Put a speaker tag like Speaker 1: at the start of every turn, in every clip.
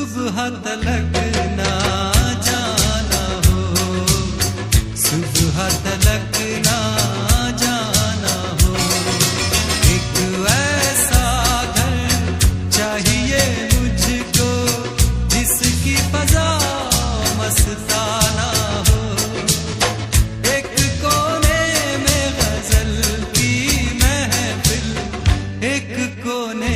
Speaker 1: सुबह तलक ना जाना हो, सुबह तलक ना जाना हो। एक ऐसा घर चाहिए मुझको जिसकी फजा मस्ताना हो। एक कोने में गजल की महफिल, एक कोने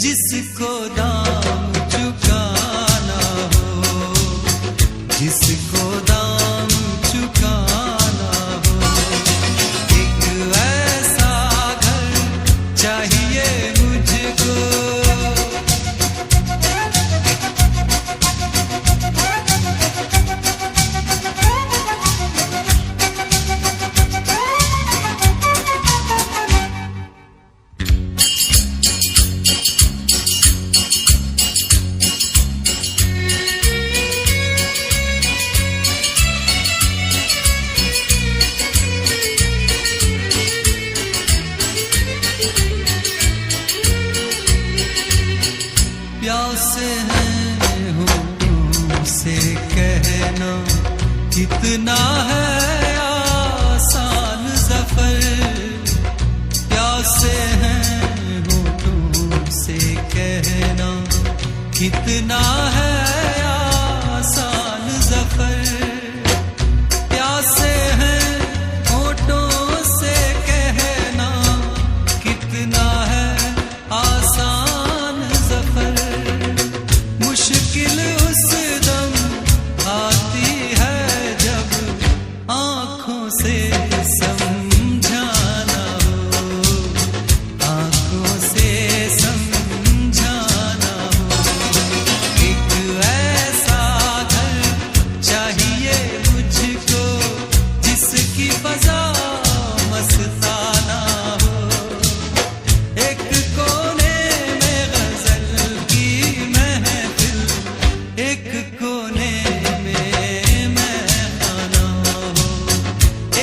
Speaker 1: जिसको दाम चुकाना हो, जिसको दाम चुकाना हो। एक ऐसा घर चाहिए मुझको। प्यासे हैं होठों से कहना कितना है आसान ज़फ़र। प्यासे हैं होठों से कहना कितना है आसान ज़फ़र। प्यासे हैं होठों से कहना कितना है आसान ज़फ़र। मुश्किल उस दम आती है जब आँखों से समझाना हो, आँखों से समझाना हो। एक ऐसा घर चाहिए मुझको जिसकी फजा मस्ताना हो। एक कोने में गजल की महफिल, एक कोने में महखाना हो।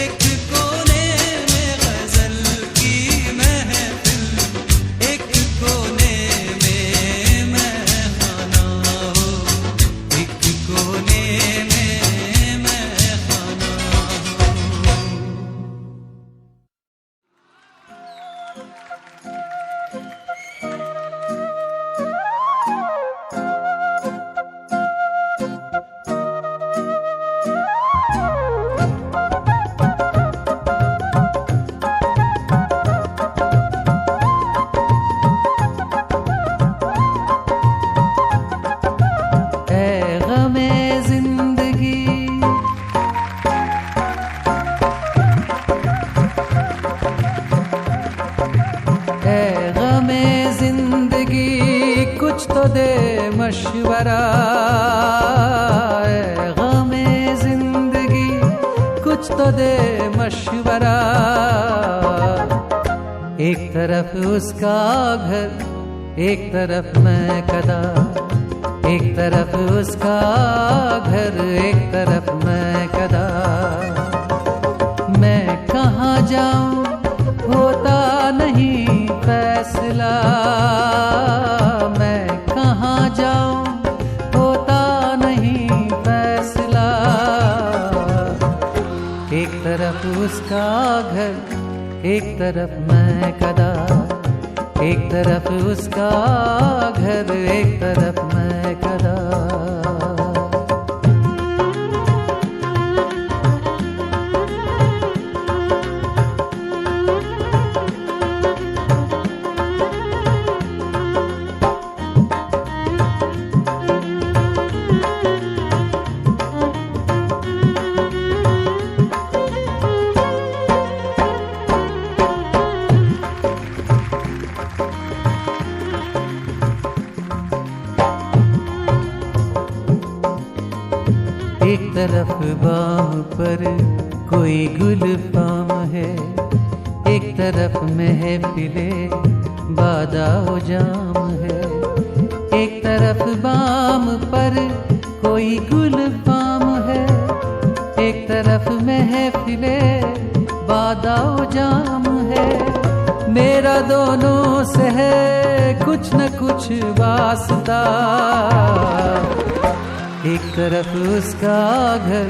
Speaker 1: एक कोने में गजल की महफिल, एक कोने में महखाना हो। एक कोने में महखाना हो। ऐ गमे जिंदगी, ऐ गमे जिंदगी कुछ तो दे मशवरा। ऐ गमे जिंदगी कुछ तो दे मशवरा। एक तरफ उसका घर, एक तरफ मैं कदा। एक तरफ उसका घर, एक तरफ मैं कदा। मैं कहाँ एक तरफ मैं कदा, एक तरफ उसका घर, एक तरफ मैं कदा। एक तरफ बाम पर कोई गुल फाम है, एक तरफ महफिले बादाओ जाम है। एक तरफ बाम पर कोई गुल फाम है, एक तरफ महफिले बादाओ जाम है। मेरा दोनों से है कुछ न कुछ वास्ता, एक तरफ उसका घर,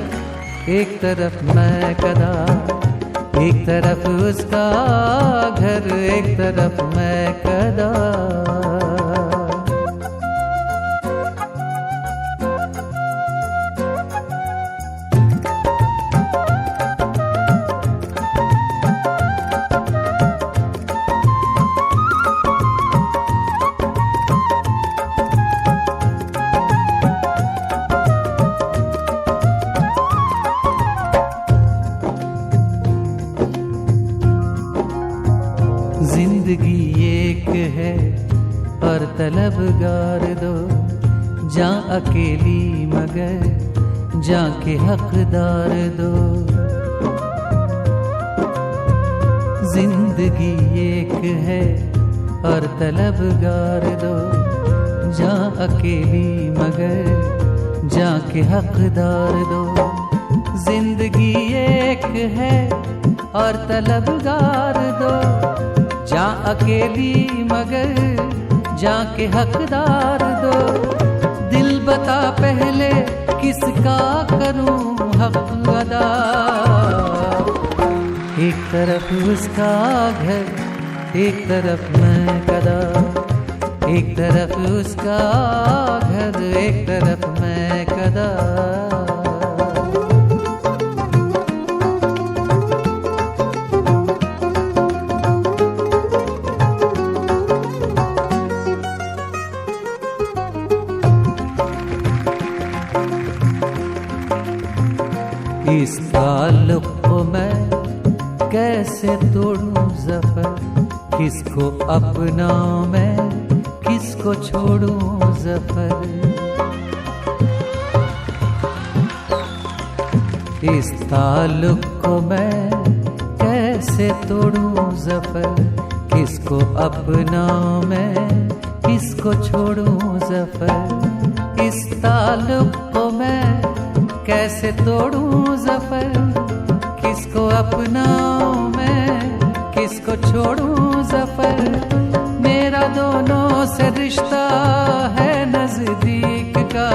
Speaker 1: एक तरफ मैं कदा, एक तरफ उसका घर, एक तरफ मैं कदा। जिंदगी एक है और तलबगार दो, जा अकेली मगर जाके हकदार दो। जिंदगी एक है और तलबगार दो, जा अकेली मगर जाके हकदार दो। जिंदगी एक है और तलबगार दो, जा अकेली मगर जाके हकदार दो। दिल बता पहले किसका करूं हक अदा, एक तरफ उसका घर, एक तरफ मैं कदा, एक तरफ उसका घर, एक तरफ मैं कदा। इस ताल्लुक को मैं कैसे तोड़ूं ज़फ़र, किसको अपनाऊं मैं, किसको छोड़ूं ज़फ़र। इस ताल्लुक को मैं कैसे तोड़ूं ज़फ़र, किसको अपनाऊं मैं, किसको छोड़ूं ज़फ़र। इस ताल्लुक को मैं कैसे तोड़ूं ज़फ़र, किसको अपनाऊं मैं, किसको छोड़ूं ज़फ़र। मेरा दोनों से रिश्ता है नज़दीक का,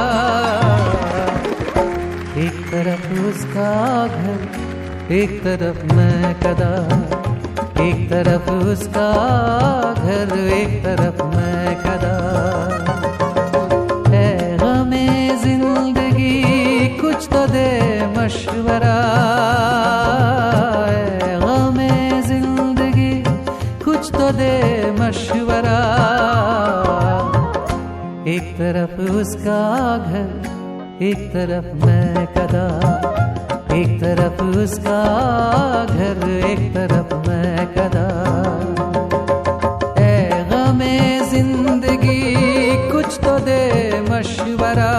Speaker 1: एक तरफ उसका घर, एक तरफ मैं कदा, एक तरफ उसका घर, एक तरफ मैं कदा। है गमे जिंदगी कुछ तो दे मशवरा, है गमे जिंदगी कुछ तो दे मशवरा। एक तरफ उसका घर, एक तरफ मैं कदा, एक तरफ उसका घर, एक तरफ मैं कदा। ऐ गमे जिंदगी कुछ तो दे मशवरा,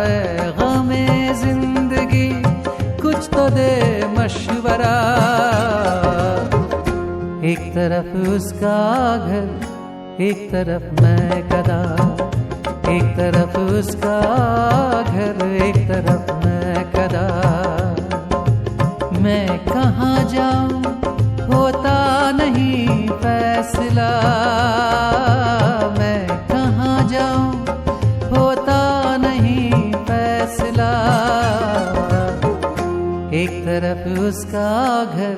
Speaker 1: ऐ गमे जिंदगी कुछ तो दे मशवरा। एक तरफ उसका घर, एक तरफ मैं कदा, एक तरफ उसका घर, एक तरफ मैं कदा। मैं कहाँ जाऊं होता नहीं फैसला, मैं कहाँ जाऊं होता नहीं फैसला। एक तरफ उसका घर,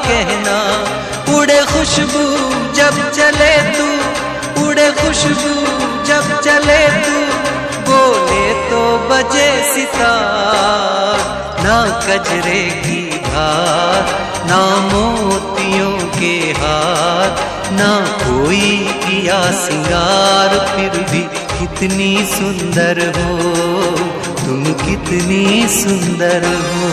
Speaker 2: कहना। उड़े खुशबू जब चले तू, उड़े खुशबू जब चले तू, बोले तो बजे सितार। ना कजरे की धार, ना मोतियों के हार, ना कोई किया सिंगार, फिर भी कितनी सुंदर हो तुम, कितनी सुंदर हो।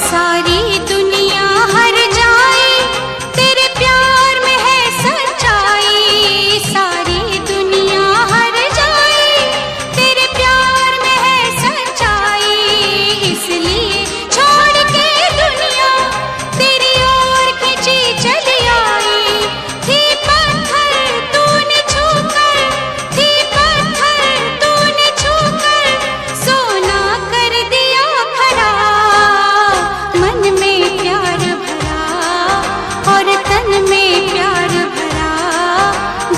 Speaker 3: सारी दुनिया हर जाए तेरे प्यार में है सच्चाई, सारी दुनिया हर जाए तेरे प्यार में है सच्चाई। इसलिए छोड़ के दुनिया तेरी ओर खिंची चली आई। थी पत्थर तूने छूकर, थी पत्थर तूने छूकर, सोना कर दिया खड़ा। मन में प्यार भरा और तन में प्यार भरा,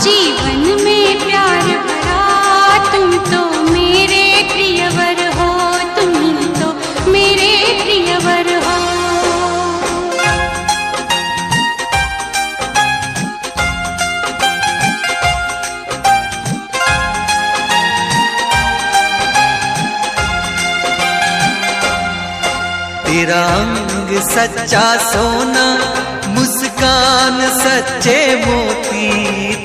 Speaker 3: जीवन में प्यार भरा। तुम तो मेरे प्रियवर हो, तुम ही तो मेरे प्रियवर हो।
Speaker 2: तेरा अंग सच्चा सोना, मुस्कान सच्चे मोती।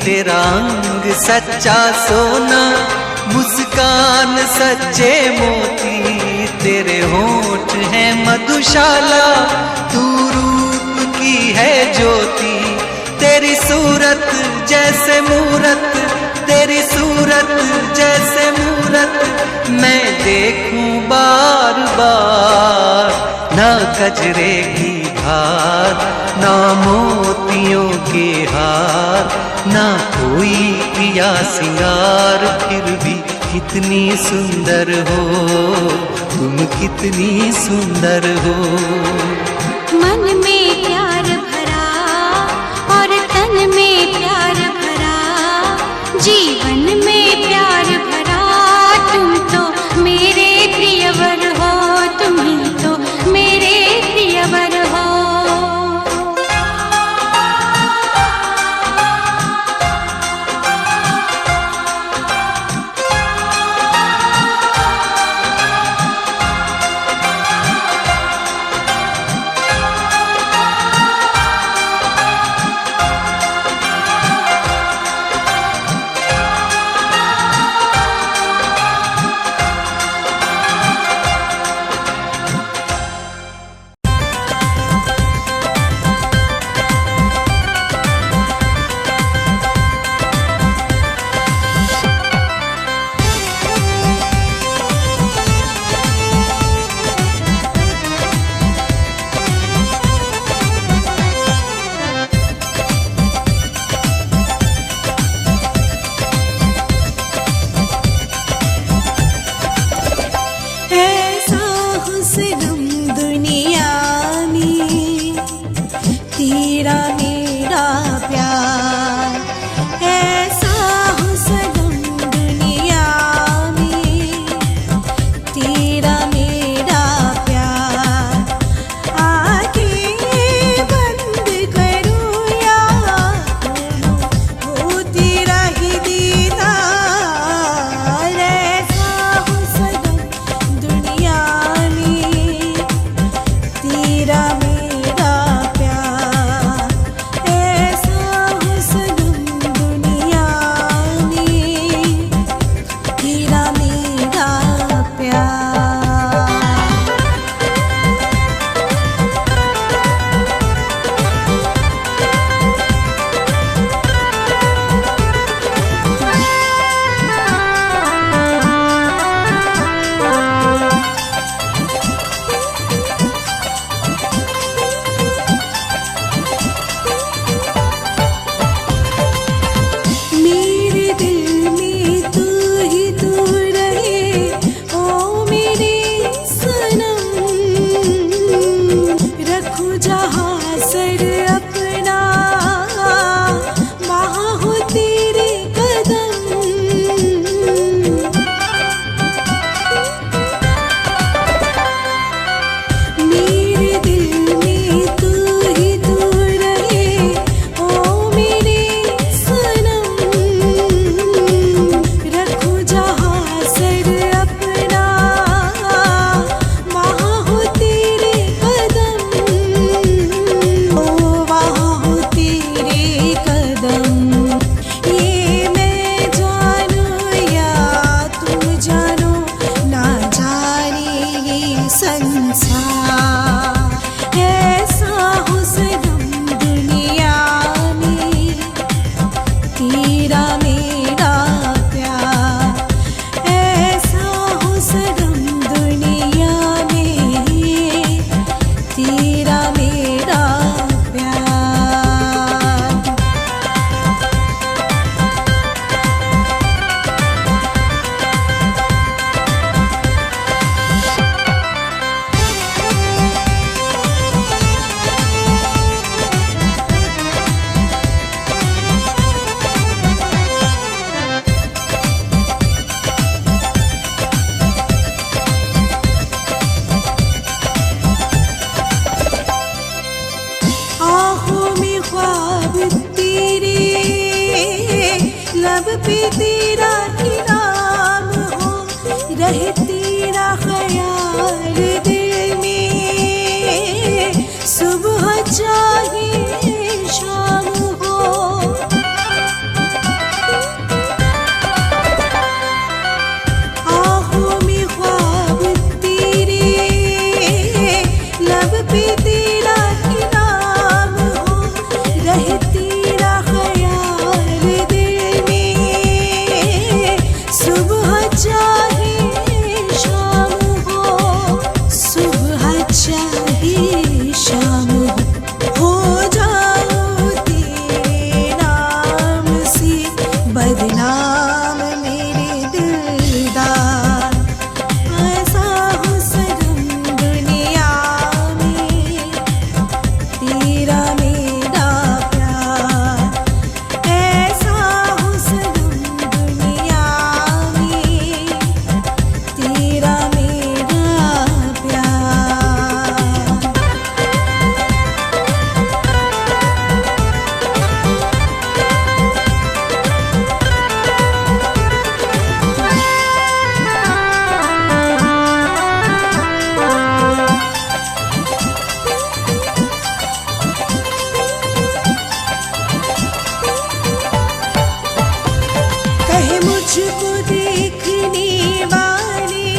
Speaker 2: तेरा अंग सच्चा सोना, मुस्कान सच्चे मोती। तेरे होठ हैं मधुशाला, तू रूप की है ज्योति। तेरी सूरत जैसे मूरत, तेरी सूरत जैसे मूरत, मैं देखूं बार बार। ना कजरे की धार, ना मोतियों के हार, ना कोई किया सिंगार, फिर भी कितनी सुंदर हो तुम, कितनी सुंदर हो।
Speaker 3: मन में प्यार भरा और तन में प्यार भरा, जीवन में प्यार भरा। तुम तो मेरे प्रियवर हो, तुम ही तो मेरे प्रियवर हो। तेरा मेरा प्यार, ऐसा हो सनम दुनिया में, तेरा मेरा प्यार। आँखों में ख्वाब तेरे, लब पे तेरा ही नाम हो, रहे तेरा ख्याल दिल में, सुबह चाहे शाम हो। आँखों में ख्वाब तेरे, लब पे तेरा ही नाम हो, रहे तेरा ख्याल दिल में, सुबह चाहे शाम हो, सुबह चाहे शाम हो जाओ तेरे नाम से बदनाम मेरे दिलदार, ऐसा हो सनम दुनिया में, तेरा मेरा प्यार, ऐसा हो सनम दुनिया में, तेरा मेरा प्यार। कहे मुझको देखने वाले,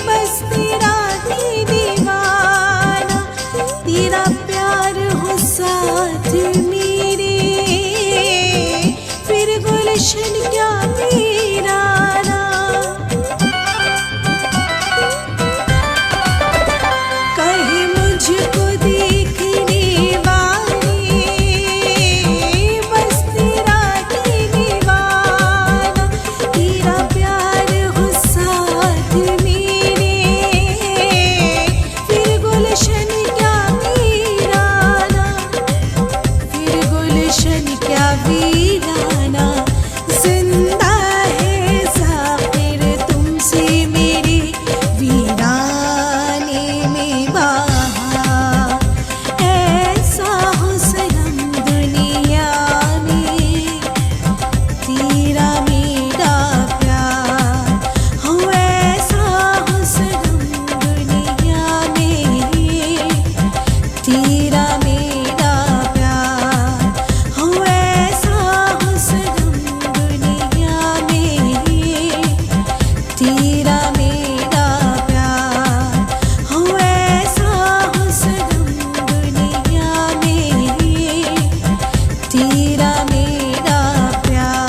Speaker 3: बस तेरा ही दीवाना, तेरा प्यार हो साथ मेरे, फिर गुलशन क्या वीराना। कहे मुझको देखने वाले, बस तेरा ही दीवाना, तेरा प्यार हो साथ मेरे, फिर गुलशन क्या वीराना, फिर गुलशन क्या वीराना। जिंदा है साफिर तुमसे मेरे वीराने में बहा, ऐसा हो सनम दुनिया में, तेरा मेरा प्यार, हो ऐसा हो सनम दुनिया में, तेरा मेरा प्यार, हो ऐसा हो सनम दुनिया में, तेरा मेरा प्यार, हो ऐसा हो सनम दुनिया में, तेरा मेरा प्यार।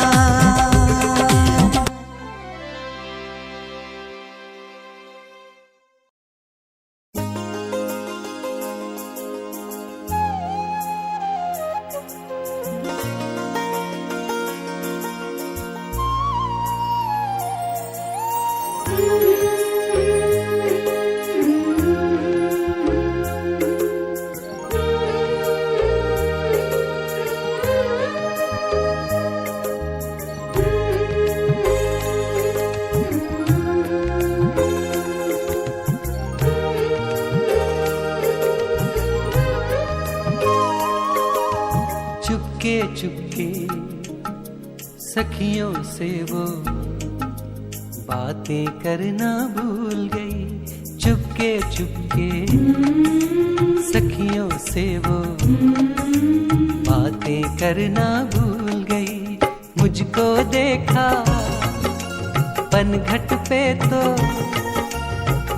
Speaker 1: चुपके चुपके सखियों से वो बातें करना भूल गई, चुपके चुपके सखियों से वो बातें करना भूल गई। मुझको देखा बनघट पे तो,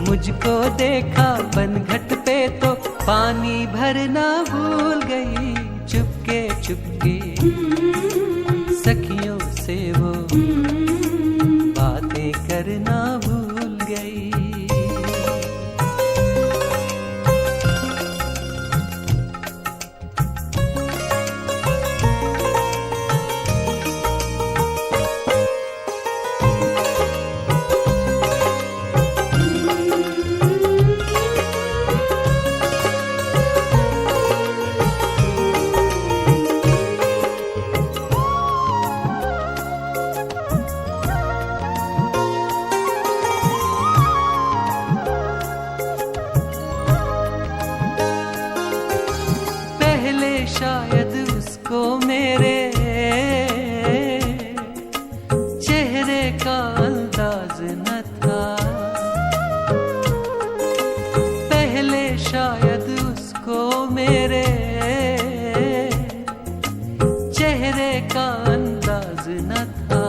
Speaker 1: मुझको देखा बनघट पे तो पानी भरना भूल गई, चुपके चुपके सखियों से वो बातें करना भूल गई। शायद उसको मेरे चेहरे का अंदाज न था, पहले शायद उसको मेरे चेहरे का अंदाज न था।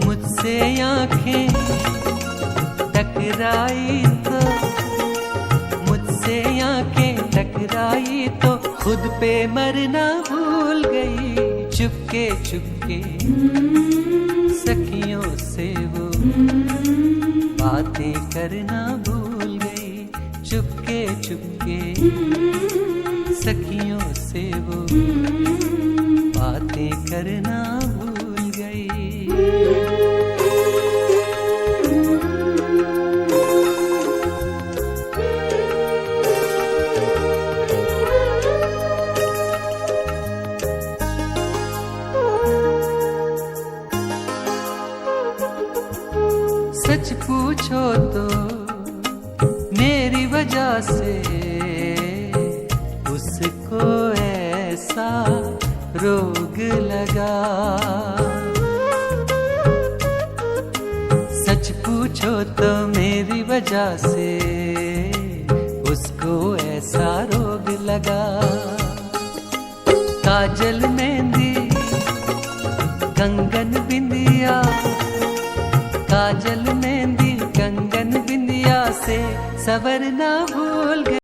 Speaker 1: मुझसे आंखें टकराई तो, मुझसे आंखें टकराई तो खुद पे मरना भूल गई। चुपके चुपके सखियों से वो बातें करना भूल गई। चुपके चुपके सखियों से वो बातें करना भूल गई। सच पूछो तो मेरी वजह से उसको ऐसा रोग लगा। सच पूछो तो मेरी वजह से उसको ऐसा रोग लगा। काजल मेहंदी कंगन बिंदिया, काजल मेहंदी कंगन बिंदिया से सवरना भूल गई।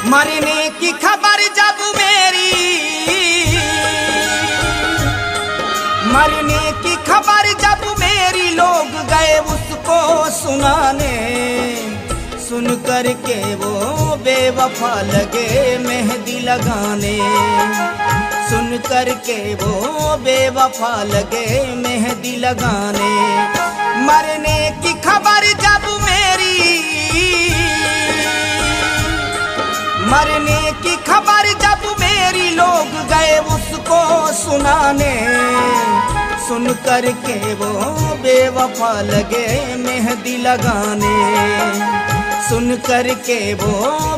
Speaker 4: मरने की खबर जब मेरी, मरने की खबर जब मेरी लोग गए उसको सुनाने, सुन कर के वो बेवफा लगे मेहंदी लगाने। सुन कर के वो बेवफा लगे मेहंदी लगाने। मरने की खबर जब मेरी, मरने की खबर जब मेरी लोग गए उसको सुनाने, सुन कर के वो बेवफा लगे मेहंदी लगाने। सुन कर के वो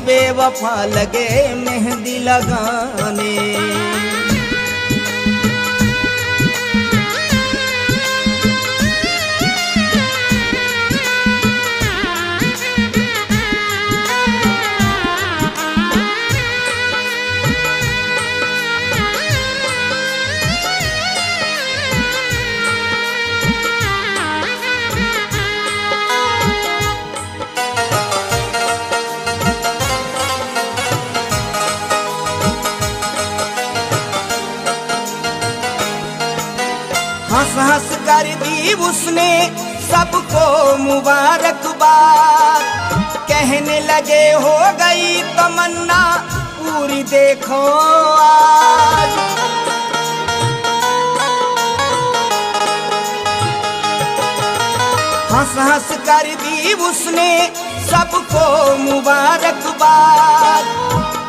Speaker 4: बेवफा लगे मेहंदी लगाने। हंस हंस कर दी उसने सबको मुबारकबाद। कहने लगे हो गई तमन्ना पूरी देखो आज। हंस हंस कर दी उसने सबको मुबारकबाद।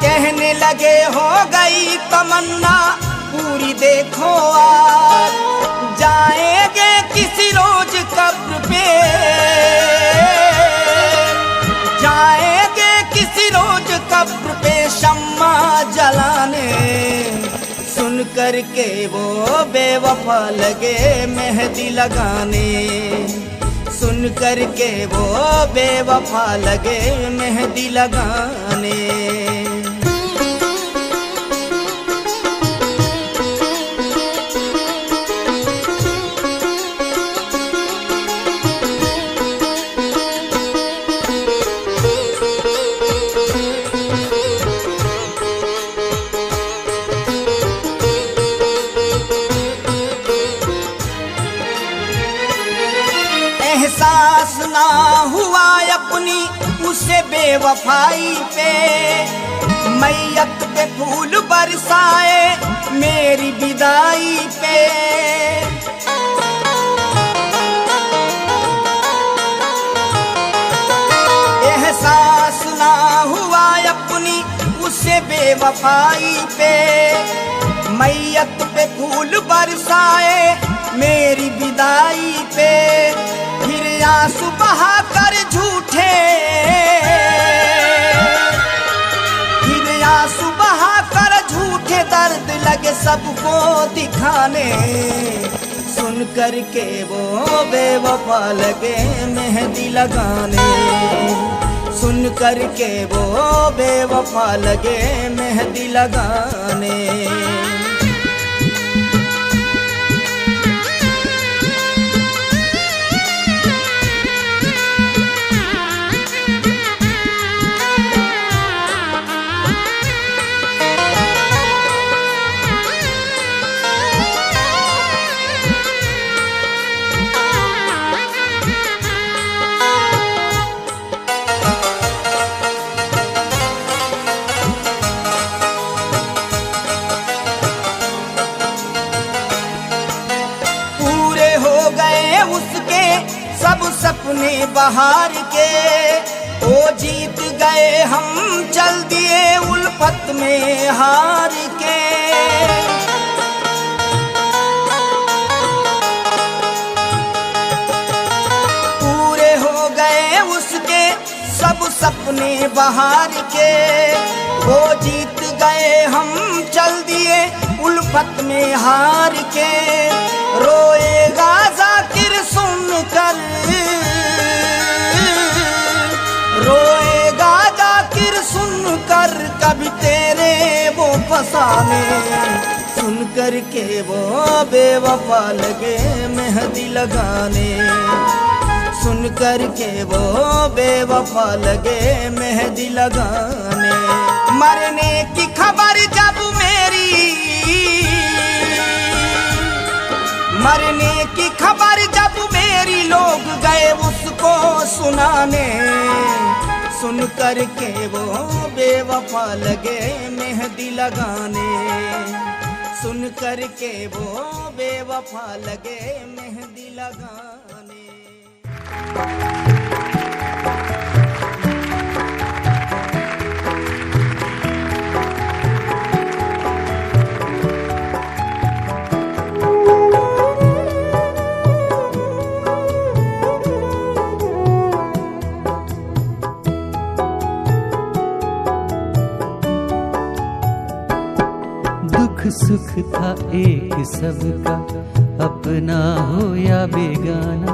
Speaker 4: कहने लगे हो गई तमन्ना पूरी देखो आज। जाएंगे किसी रोज कब्र पे, जाएंगे किसी रोज कब्र पे शम्मा जलाने। सुन करके वो बेवफा लगे मेहंदी लगाने, सुन करके वो बेवफा लगे मेहंदी लगाने। एहसास ना हुआ अपनी उसे बेवफाई पे, मैयत पे फूल बरसाए मेरी विदाई पे। एहसास ना हुआ अपनी उसे बेवफाई पे, मैयत पे फूल बरसाए मेरी विदाई पे। फिर आंसू बहा कर झूठे, फिर आंसू बहा कर झूठे दर्द लगे सबको दिखाने, सुन करके वो बेवफा लगे मेहंदी लगाने, सुन करके वो बेवफा लगे मेहंदी लगाने। उसके सब सपने बहार के, ओ जीत गए हम चल दिए उल्फत में हार के। पूरे हो गए उसके सब सपने बहार के, वो जीत गए हम चल दिए उल्फत में हार के। रोएगा जाकिर सुन कर, रोएगा जाकिर सुन कर कभी तेरे वो फसाने, सुन कर के वो बेवफा लगे मेहंदी लगाने, सुन कर के वो बेवफा लगे मेहंदी लगाने। मरने की खबर जब मेरी, मरने की खबर जब मेरी लोग गए उसको सुनाने, सुन कर के वो बेवफा लगे मेहंदी लगाने, सुन कर के वो बेवफा लगे मेहंदी लगाने।
Speaker 1: दुख सुख था एक सबका, अपना हो या बेगाना,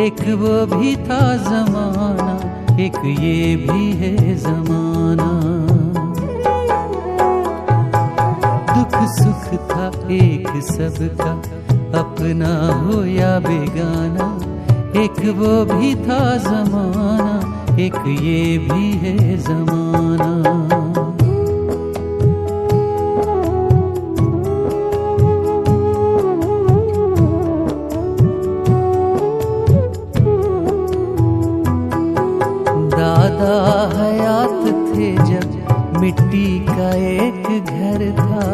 Speaker 1: एक वो भी था जमाना, एक ये भी है जमाना। दुख सुख था एक सबका, अपना हो या बेगाना, एक वो भी था जमाना, एक ये भी है जमाना। दादा हयात थे जब मिट्टी का एक घर था,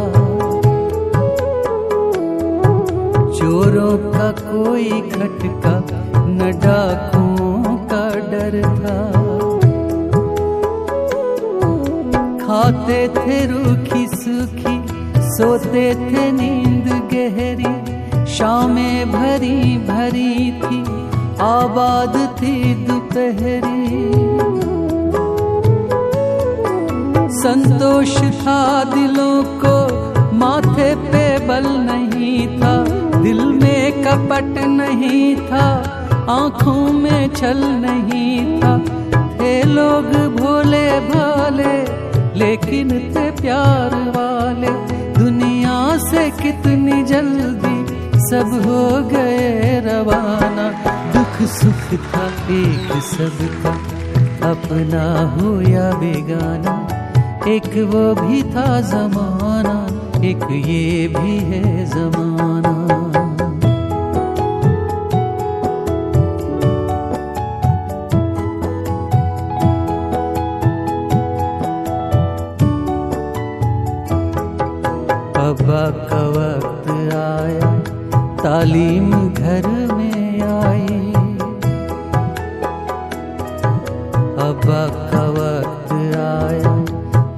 Speaker 1: चोरों का कोई खटका न डाकुओं का डर था। खाते थे रूखी सूखी, सोते थे नींद गहरी, शामें भरी भरी थी, आबाद थी दोपहरी। संतोष था दिलों को माथे पे बल नहीं था, दिल में कपट नहीं था, आंखों में छल नहीं था। थे लोग भोले भाले लेकिन थे प्यार वाले। दुनिया से कितनी जल्दी सब हो गए रवाना। दुख सुख था एक सबका, अपना हो या बेगाना। एक वो भी था जमाना, एक ये भी है जमाना। अब्बा का वक्त आया, तालीम घर में आई। अब्बा का वक्त आया,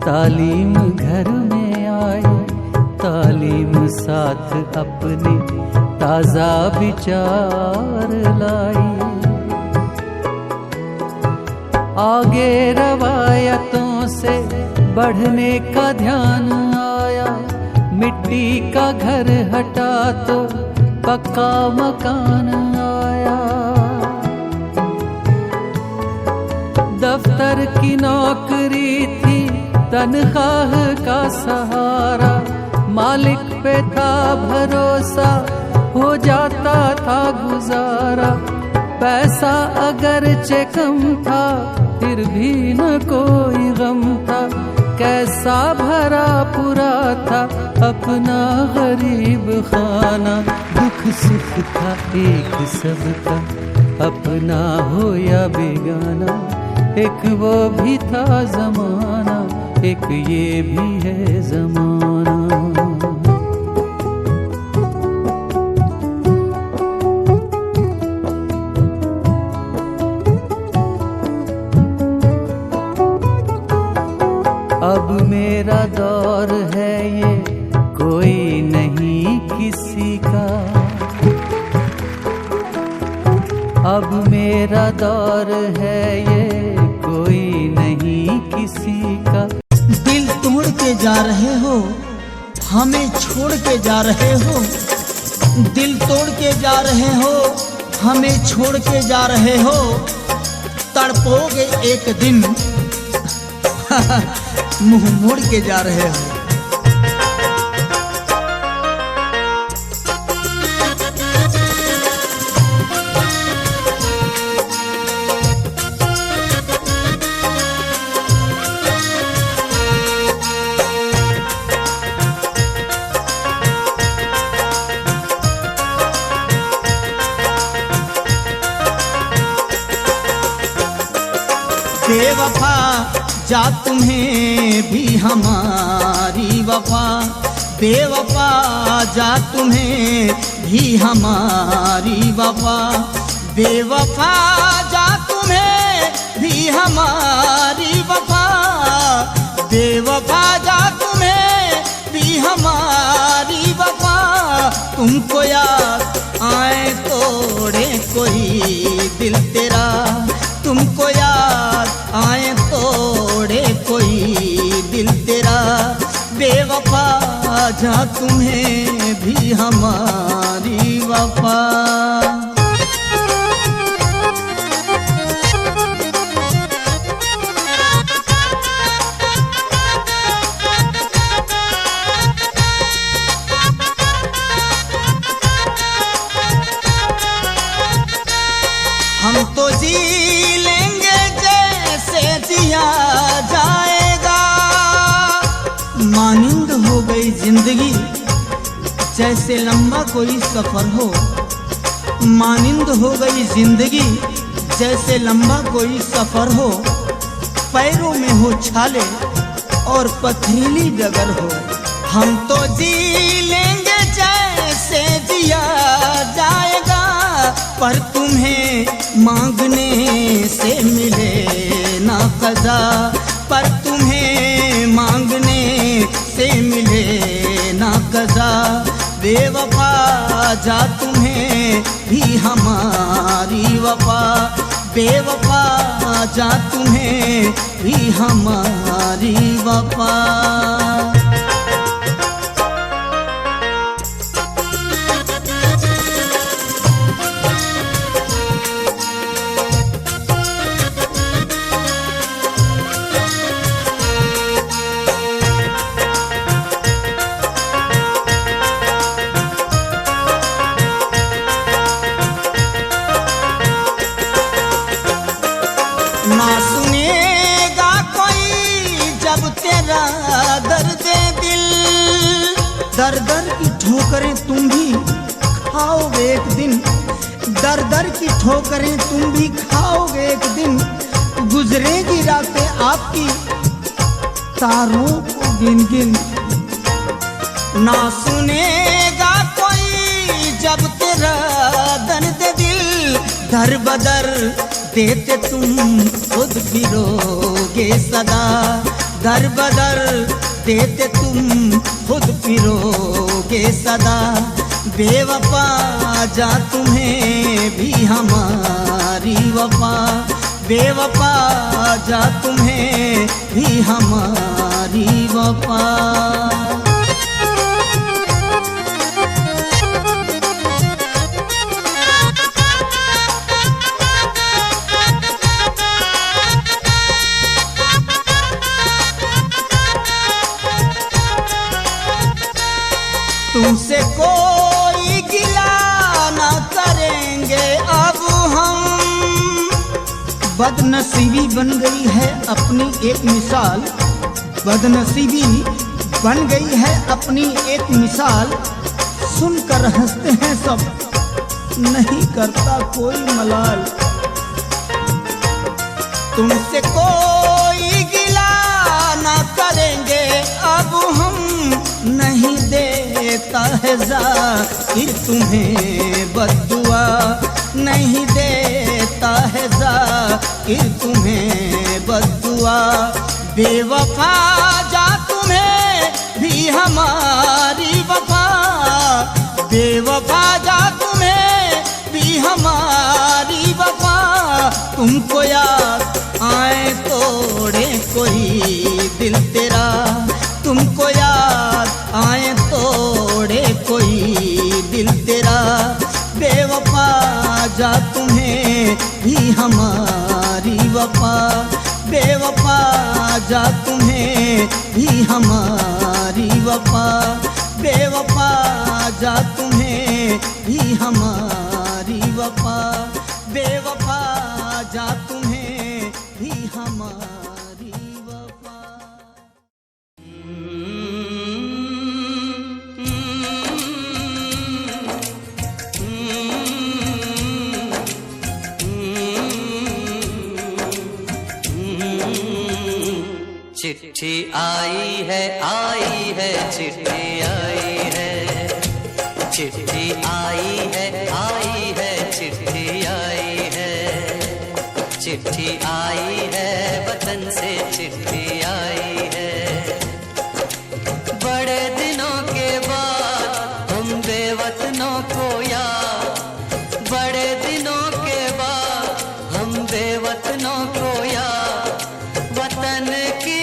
Speaker 1: तालीम घर में आई। तालीम साथ अपने ताजा विचार लाई। आगे रवायतों से बढ़ने का ध्यान आया। मिट्टी का घर हटा तो पक्का मकान आया। दफ्तर की नौकरी थी तनख्वाह का सहारा। मालिक पे था भरोसा, हो जाता था गुजारा। पैसा अगरचे कम था, फिर भी न कोई गम था। कैसा भरा पूरा था अपना गरीब खाना। दुख सुख था एक सबका, अपना हो या बेगाना। एक वो भी था जमाना, एक ये भी है जमाना। अब मेरा दौर है ये, कोई नहीं किसी का। अब मेरा दौर है ये, कोई नहीं किसी का।
Speaker 4: दिल तोड़ के जा रहे हो, हमें छोड़ के जा रहे हो। दिल तोड़ के जा रहे हो, हमें छोड़ के जा रहे हो। तड़पोगे एक दिन मुंह मोड़ के जा रहे हो। बेवफा जा तुम्हें भी हमारी वफा। बेवफा जा तुम्हें भी हमारी वफा। बेवफा जा तुम्हें भी हमारी वफा। बेवफा जा तुम्हें भी हमारी वफा। तुमको याद आए तोड़े कोई दिल तेरा। तुमको याद आए तोड़े कोई दिल तेरा। बेवफा जा तुम्हें भी हमारी वफा। हम तो जी लेंगे जैसे जिया जाएगा। मानिंद हो गई जिंदगी जैसे लंबा कोई सफर हो। मानिंद हो गई जिंदगी जैसे लंबा कोई सफर हो। पैरों में हो छाले और पथरीली डगर हो। हम तो जी लेंगे जैसे जिया जाएगा। पर तुम्हें मांगने से मिले ना क़ज़ा। पर तुम्हें मांगने से मिले ना क़ज़ा। बेवफा जा तुम्हें भी हमारी वफा। बेवफा जा तुम्हें भी हमारी वफा। दर्द दिल, दर दर की ठोकरें तुम भी खाओगे एक दिन, दर दर की ठोकरें तुम भी खाओगे एक दिन। गुजरेगी रातें आपकी तारों को गिन गिन। ना सुनेगा कोई जब तेरा दर्द दिल, दर बदर देते तुम खुद फिरोगे सदा, दर बदर देते तुम खुद फिरोगे सदा। बेवफा जा तुम्हें भी हमारी वफा, बेवफा जा तुम्हें भी हमारी वफा। तुमसे कोई गिला ना करेंगे अब हम, बदनसीबी बन गई है अपनी एक मिसाल, बदनसीबी बन गई है अपनी एक मिसाल। सुनकर हंसते हैं सब, नहीं करता कोई मलाल। तुमसे कोई गिला ना करेंगे अब हम, नहीं देता है ज़ाहिर तुम्हें बद्दुआ, नहीं देता है ज़ाहिर तुम्हें बद्दुआ। बेवफा जा तुम्हें भी हमारी वफा, बेवफा जा तुम्हें भी हमारी वफा। तुमको याद आए तोड़े कोई दिल तेरा, तुमको याद आए तोड़े कोई दिल तेरा। बेवफा जा तुम्हें भी हमारी वफा, बेवफा जा तुम्हें भी हमारी वफा, बेवफा जा तुम्हें भी हमारी वफा, बेवफा जा तुम्हें भी हमारी वफा।
Speaker 1: चिट्ठी आई है चिट्ठी आई है, चिट्ठी आई है चिट्ठी आई है, चिट्ठी आई है वतन से चिट्ठी आई है। बड़े दिनों के बाद हम बेवतनों को याद, बड़े दिनों के बाद हम बेवतनों को याद, वतन की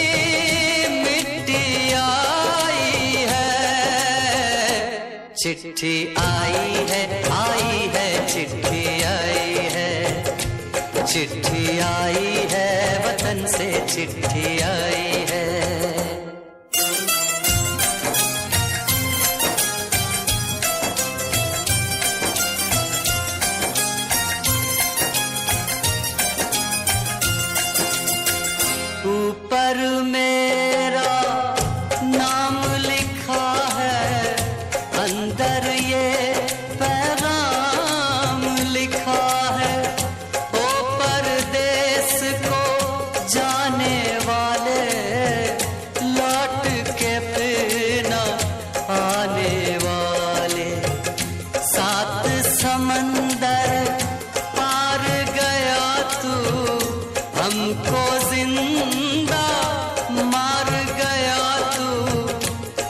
Speaker 1: चिट्ठी आई है चिट्ठी आई है, चिट्ठी आई है वतन से चिट्ठी आई है। ऊपर मेरा नाम लिखा है, अंदर ये पैगाम लिखा है। ओ परदेस को जाने वाले, लौट के फिर न आने वाले। सात समंदर पार गया तू, हमको जिंदा मार गया तू।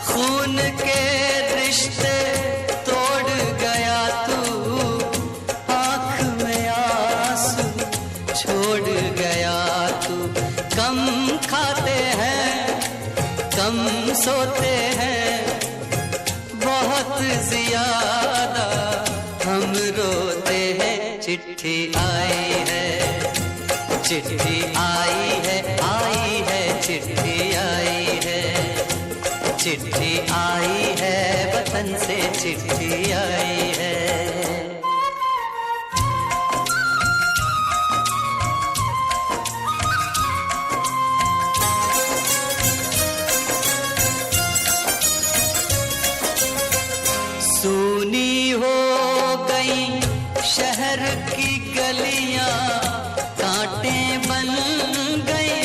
Speaker 1: खून के रिश्ते तोड़ गया तू, आँख में आंसू छोड़ गया तू। कम खाते हैं कम सोते हैं, बहुत ज्यादा हम रोते हैं। चिट्ठी आई है, चिट्ठी आई है चिट्ठी आई है, चिट्ठी आई है वतन से चिट्ठी आई है।
Speaker 2: शहर की गलियां कांटे बन गई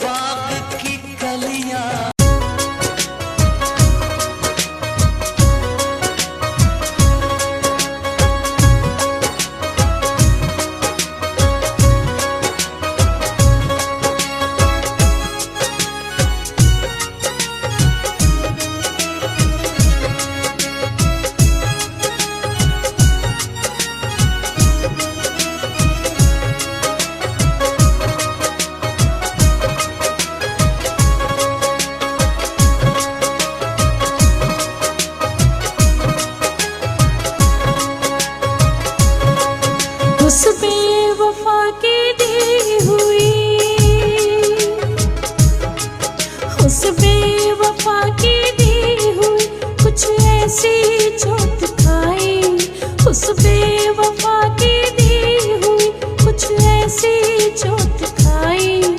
Speaker 2: बाग की कलियां।
Speaker 3: उस बेवफा की दी हुई, उस बेवफा की दी हुई कुछ ऐसी चोट खाई। उस बेवफा की दी हुई कुछ ऐसी चोट खाई।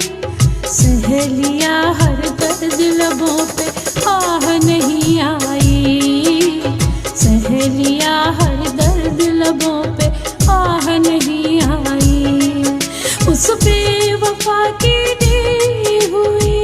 Speaker 3: सहेलिया हर दर्द लबों पे आह नहीं आई। सहेलिया हर दर्द लबों पे आह नहीं आई। उस बेवफा की दी हुई।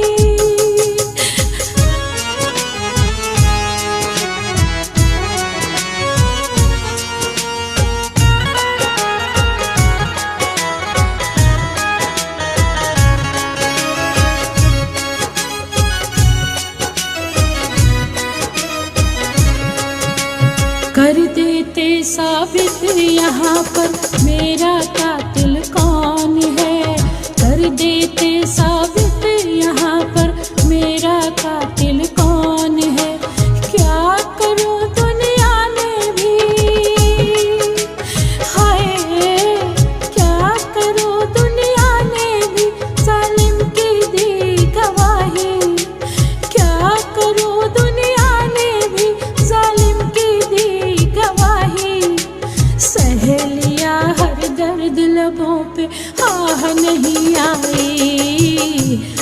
Speaker 3: कर देते साबित यहाँ पर मेरा कातिल कौन है। कर देते साबित यहाँ पर मेरा कातिल कौन है। क्या करूँ दुनिया में भी, हाय क्या करूँ दुनिया में भी जालिम की दी गवाही। क्या करूँ दुनिया में भी जालिम की दी गवाही। सहेलिया हर दर्द लबों पे आह नहीं आई।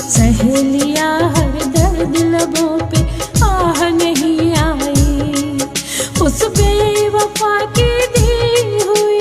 Speaker 3: सहेलिया हर दर्द लबों पे आह नहीं आई। उस बेवफा की दी हुई।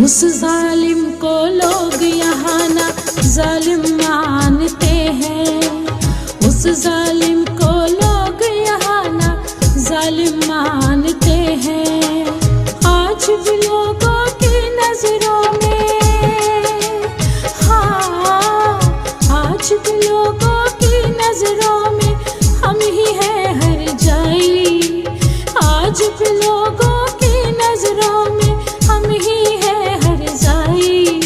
Speaker 3: उस जालिम को लोग यहाँ ना जालिम मानते हैं। उस जालिम को लोग यहाँ ना जालिम मानते हैं। आज भी लोगों की नजरों में, हाँ आज भी लोगों की नजरों में हम ही हैं हर जाई। आज भी लोगों की नजरों में हम ही हैं हर जाई।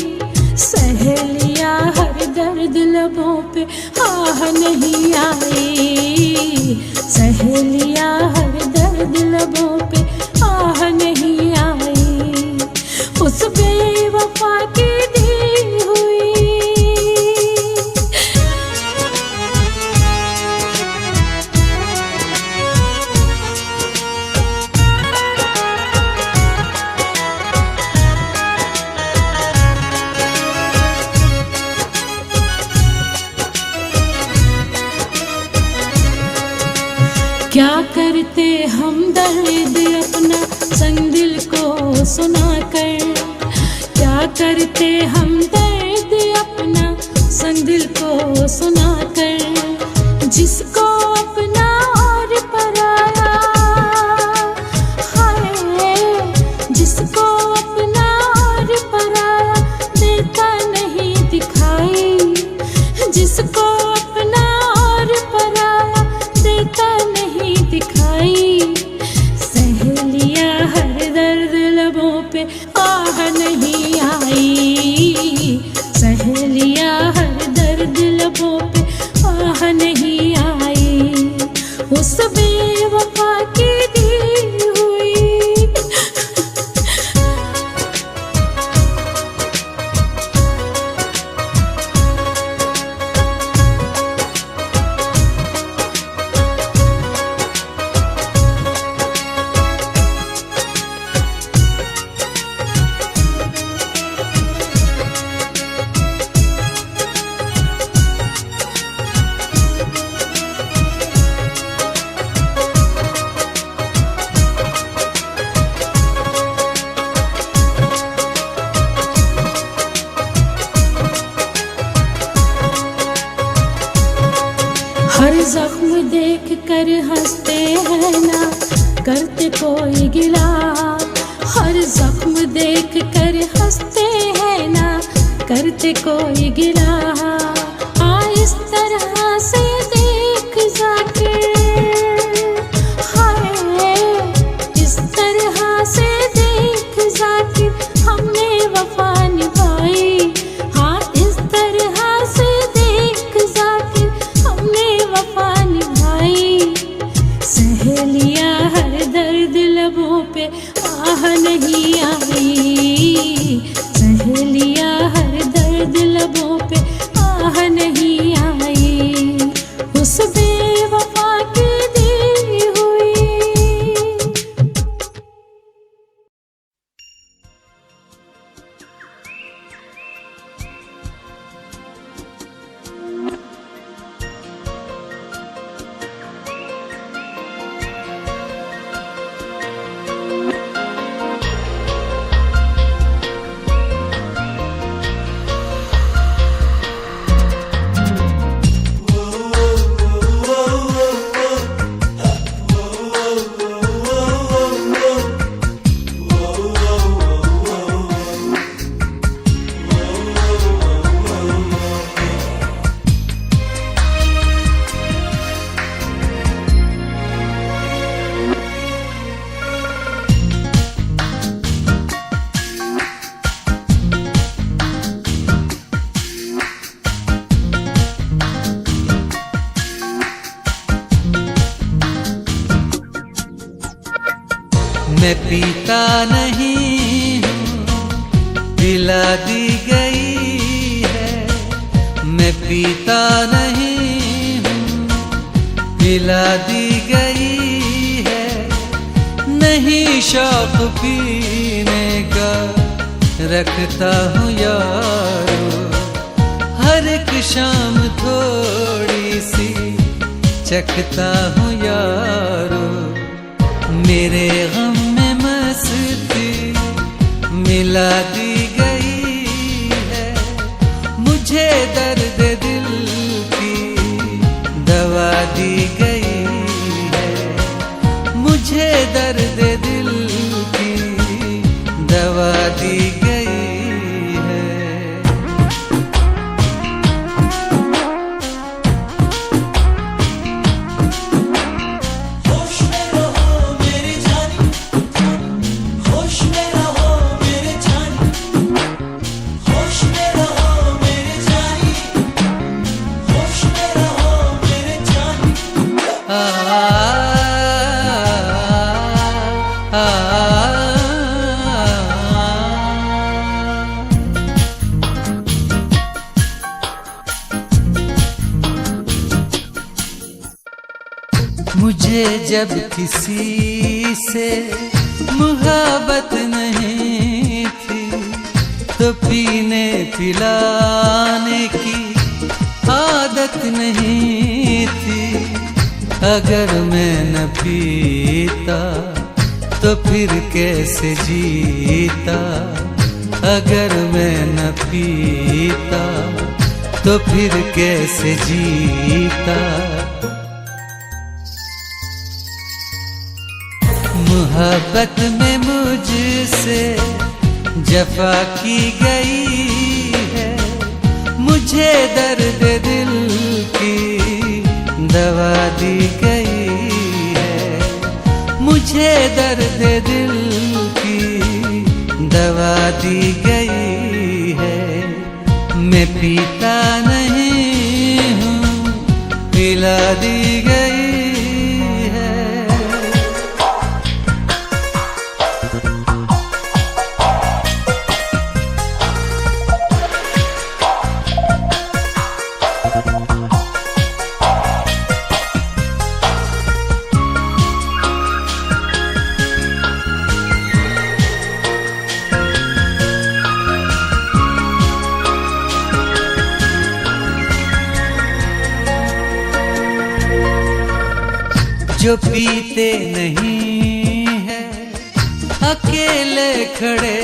Speaker 3: सहेलिया हर दर्द लबों पे आह नहीं आई। सहेलिया हर दर्द लबों पे आह नहीं आई। उस बेवफा की दी हुई। क्या करते हम दर्द अपना संग दिल को सुनाकर। क्या करते हम दर्द अपना संग दिल को सुनाकर। जिसको अपना और पराया, हाय जिसको अपना और पराया देता नहीं दिखाई। जिसको अपना और पराया देता नहीं दिखाई। सहेलिया हर दर्द लबों पे आह नहीं आई। सहेलिया हर दर्द लबों पे हर जख्म देख कर हंसते हैं ना करते कोई गिला, हर जख्म देख कर हंसते हैं ना करते कोई गिला। इस तरह से देख जाकिर, हाय इस तरह से देख जाकिर हमने वफा निभाई। हाँ इस तरह से देख जाकिर हमने वफा निभाई। सहेलिया हर दर्द लबों पे आह नहीं आई, सहेलिया हर दर्द लबों पे आह नहीं आई, उस बेवफा की दी हुई।
Speaker 1: मैं पीता नहीं हूँ पिला दी गई है, मैं पीता नहीं हूँ पिला दी गई है। नहीं शौक पीने का रखता हूँ यारो, हर एक शाम थोड़ी सी चखता हूँ यारो। मेरे गम में मस्ती मिला दी गई है, मुझे दर्द दिल की दवा दी गई है, मुझे दर्द दिल की दवा दी गई है। मुझे जब किसी से मुहब्बत नहीं थी, तो पीने पिलाने की आदत नहीं थी। अगर मैं न पीता तो फिर कैसे जीता, अगर मैं न पीता तो फिर कैसे जीता। मोहब्बत में मुझसे जफा की गई है, मुझे दर्द दिल की दवा दी गई है, मुझे दर्द दिल की दवा दी गई है। मैं पीता नहीं हूँ पिला दी गई है। जो पीते नहीं हैं अकेले खड़े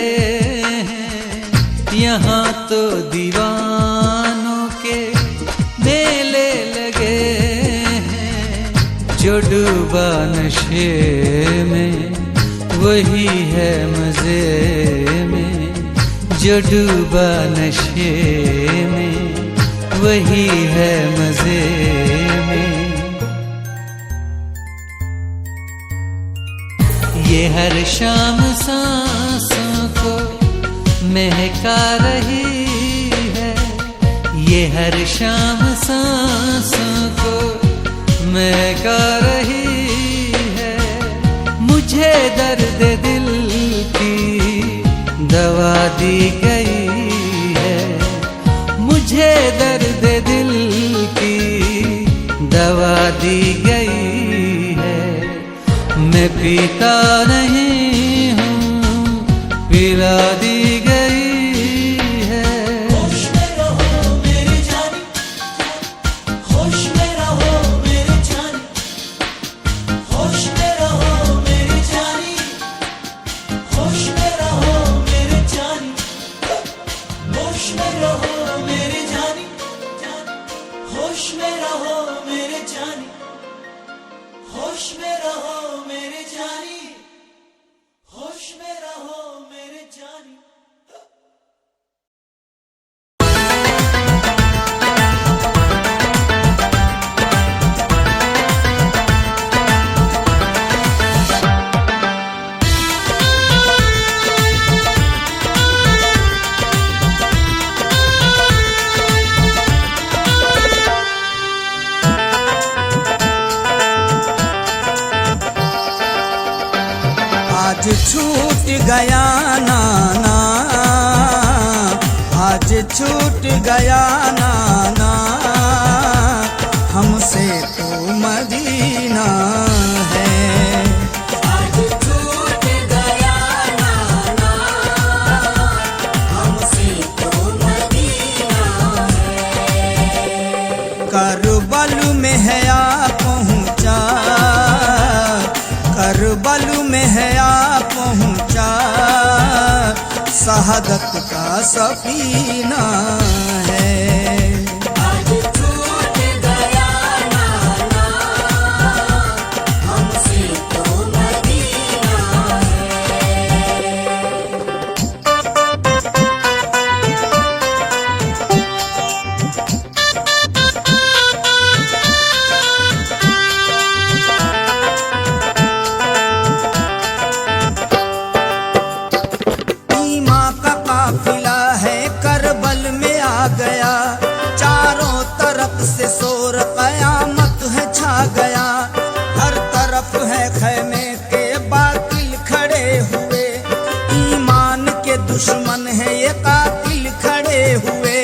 Speaker 1: हैं, यहाँ तो दीवानों के मेले लगे जो डूबा नशे में वही है मजे में, जो डूबा नशे में वही है मजे में। ये हर शाम सांसों को महका रही है, ये हर शाम सांसों को महका रही है। मुझे दर्द दिल की दवा दी गई है, मुझे दर्द दिल की दवा दी गई है। मैं पीता नहीं हूँ, पिला दी गई है।
Speaker 2: होश में रहो मेरी जानी, होश में रहो मेरी जानी, होश में रहो मेरी जानी, होश में रहो मेरी जानी, होश में रहो मेरी जानी, होश में रहो मेरी जानी, होश में रहो मेरी जानी, होश में रहो मेरी जानी।
Speaker 4: आज छूट गया नाना, आज छूट गया नाना, हमसे तो मदीना है।
Speaker 2: आज छूट गया नाना, हमसे तो मदीना है।
Speaker 4: करबल में है आ पहुँचा, करबल में है आ पहुँचा, शहादत का सफीना है।
Speaker 2: आज छूट गया नाना, हमसे तो मदीना है।
Speaker 4: ईमा का काफिला है करबल में आ गया, चारों तरफ से शोर कयामत है छा गया। हर तरफ है खैमे के बातिल खड़े हुए, ईमान के दुश्मन है ये कातिल खड़े हुए।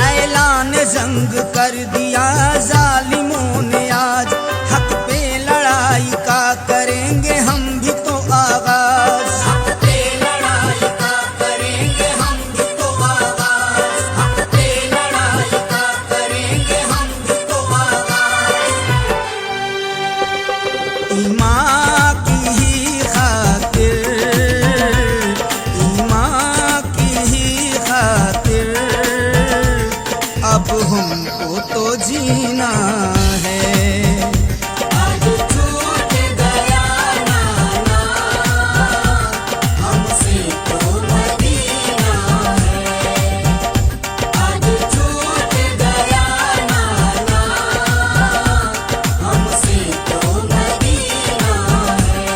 Speaker 4: ऐलान जंग कर दिया जालिमों ने आज, हक पे लड़ाई का करेंगे हम भी तो आगाज।
Speaker 2: हक पे लड़ाई का करेंगे हम भी तो आगाज, हक पे लड़ाई का करेंगे हम भी तो आगाज।
Speaker 4: ईमां की ही खातिर, ईमां की ही खातिर, अब हमको तो जीना है।
Speaker 2: आज छूट गया नाना, हमसे तो मदीना है। आज छूट गया नाना, हमसे तो मदीना है।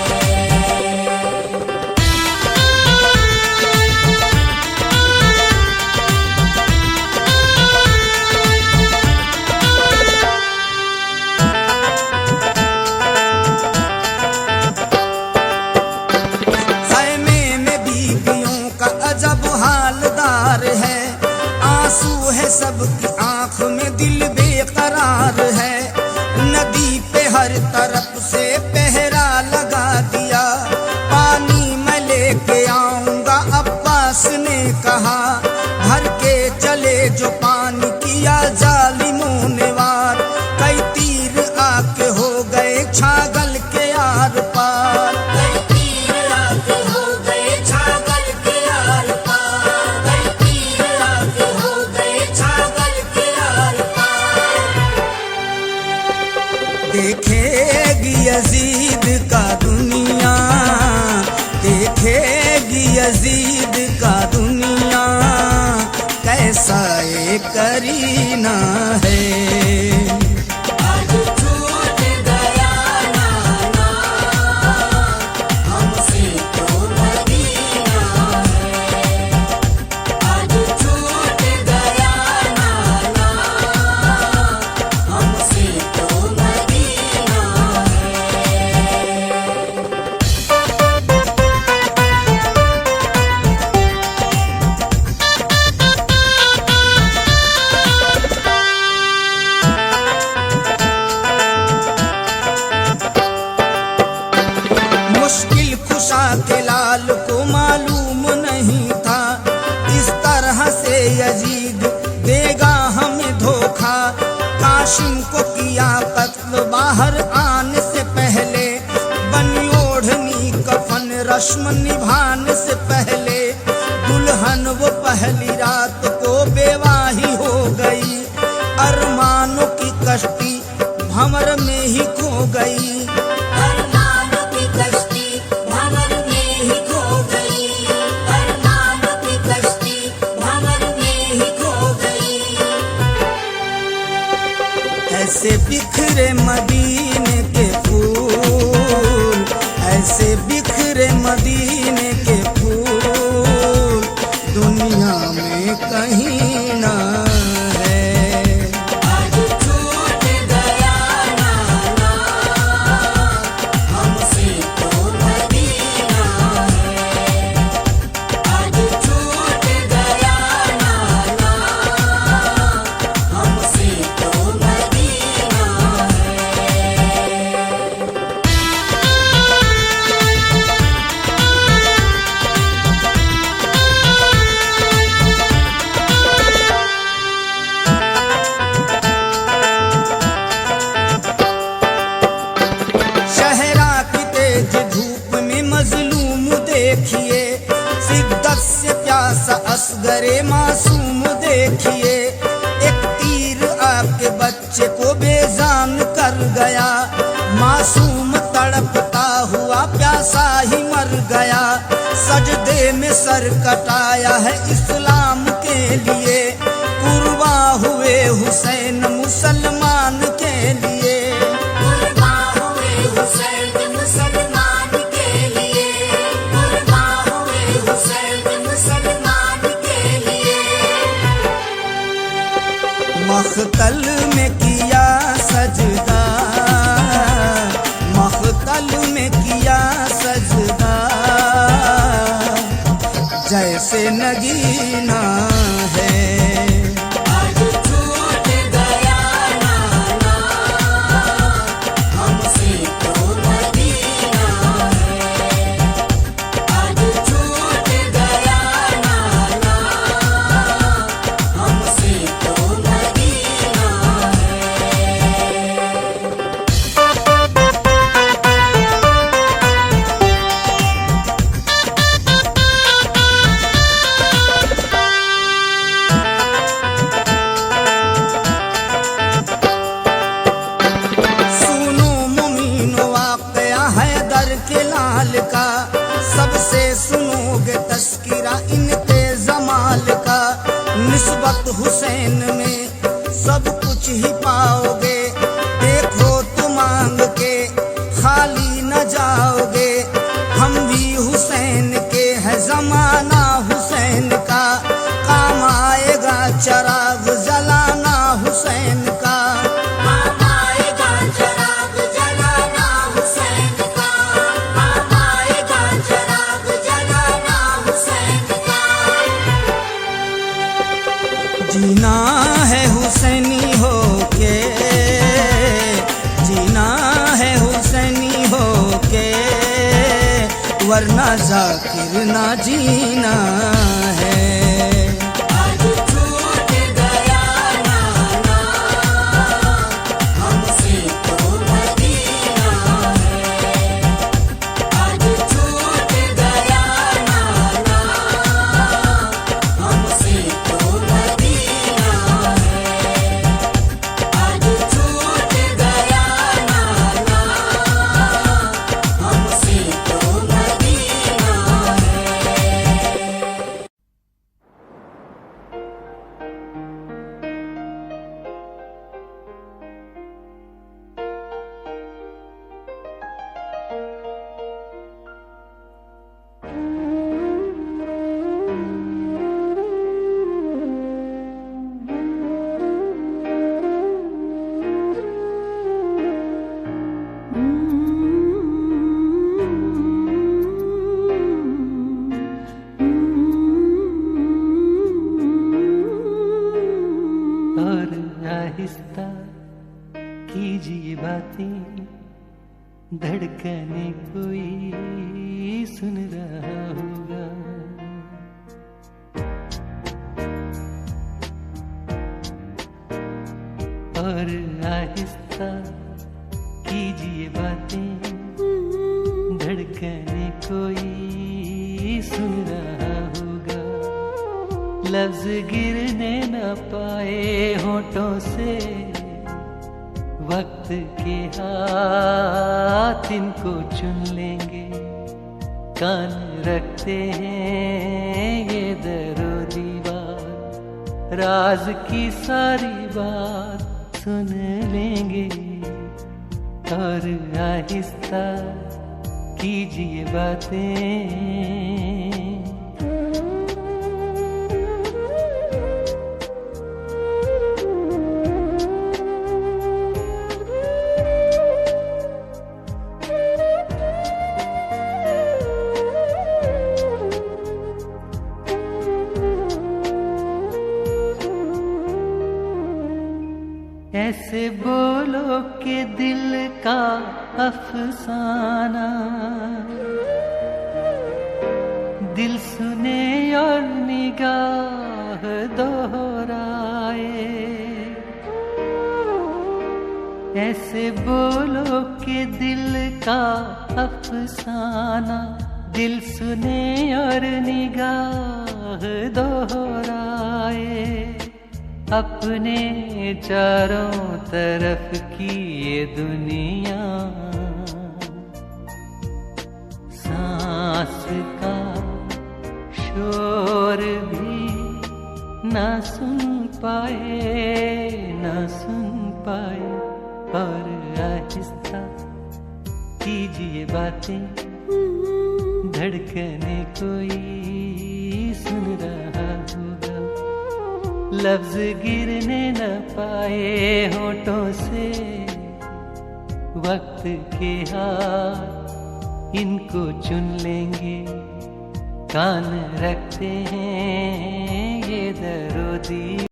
Speaker 4: खैमे में बीवियों का अजब हालदार है, आंसू है सबकी आंख में, दिल बेकरार है। नदी पे हर तरफ से पहरा लगा दिया, पानी मैं लेके आऊंगा अब्बास ने कहा। भर के चले जो पानी किया जालिमों ने वार, कई तीर आके हो गए छागल के आर पार।
Speaker 2: कई तीर आके हो गए छागल के आर पार, कई तीर आके हो गए छागल के आर पार।
Speaker 4: देखेगी करीना है।
Speaker 2: आज छूट गया नाना हमसे तो मदीना है। आज छूट गया नाना हमसे तो मदीना है।
Speaker 4: मुश्किल खुशा के लाल को मालूम नहीं था इस तरह से यजीद देगा हमें धोखा। काशिम को किया कत्ल बाहर आने से पहले, बनी ओढ़नी कफन रस्म निभाने से पहले। दुल्हन वो पहली रात को बेवाही हो गई, अरमानों की कश्ती भंवर में ही खो गई।
Speaker 2: अरमानों की कश्ती भंवर में ही खो गई। अरमानों की कश्ती भंवर में ही खो गई।
Speaker 4: ऐसे बिखरे मदीने के फूल, ऐसे बिखरे मदीने के फूल दुनिया में कहीं ना है।
Speaker 2: आज छूट गया नाना हमसे तो मदीना है। आज छूट गया नाना हमसे तो मदीना है।
Speaker 4: शहरा की तेज धूप में मजलूम देखिए, शिद्दत से प्यासा असगरे मासूम देखिए। एक तीर आपके बच्चे को बेजान कर गया, मासूम तड़पता हुआ प्यासा ही मर गया। सजदे में सर कटाया है इस्लाम के लिए, कुर्बा हुए हुसैन मुसलमान के लिए।
Speaker 2: कुर्बा हुए हुसैन मुसलमान के लिए। कुर्बा हुए हुसैन मुसलमान के लिए।
Speaker 4: मख्तल में किया सजदा, मख्तल में किया सजदा, जैसे नगीना है।
Speaker 2: आज छूट गया नाना हमसे तो मदीना है। आज छूट गया नाना हमसे तो मदीना है।
Speaker 4: सुनो मुमीनो वाक़या हैदर के लाल का, सबसे सुनोगे तस्किरा इनके जमाल का। निस्बत हुसैन में सब कुछ ही पाओगे, देखो तो मांग के खाली न जाओगे। हम भी हुसैन के है जमाना हुसैन का, काम आएगा चराग जलाना हुसैन का।
Speaker 2: काम आएगा चराग जलाना हुसैन का। काम आएगा चराग जलाना हुसैन का।
Speaker 4: जीना है हुसैनी होके, जीना है हुसैनी होके, वरना जाकिर ना जीना है।
Speaker 2: आज छूट गया नाना हमसे तो मदीना है। आज छूट गया नाना हमसे तो मदीना है। आज छूट गया नाना हमसे तो मदीना है।
Speaker 1: आहिस्ता कीजिए बातें, धड़कने कोई सुन रहा होगा। और आहिस्ता कीजिए बातें, धड़कने कोई सुन रहा होगा। लफ्ज गिरने न पाए होठों से, वक्त के हाथ इनको चुन लेंगे। कान रखते हैं ये दरो दीवार, राज की सारी बात सुन लेंगे। और आहिस्ता कीजिए बातें। ऐसे बोलो कि दिल का अफसाना दिल सुने और निगाह दोहराए। ऐसे बोलो कि दिल का अफसाना दिल सुने और निगाह दोहराए। अपने चारों तरफ की ये दुनिया सांस का शोर भी ना सुन पाए, ना सुन पाए। और आहिस्ता कीजिए बातें, धड़कने कोई सुन रहा होगा। लफ्ज गिरने न पाए होठों से, वक्त के हाथ इनको चुन लेंगे। कान रखते हैं ये दरो दीवार।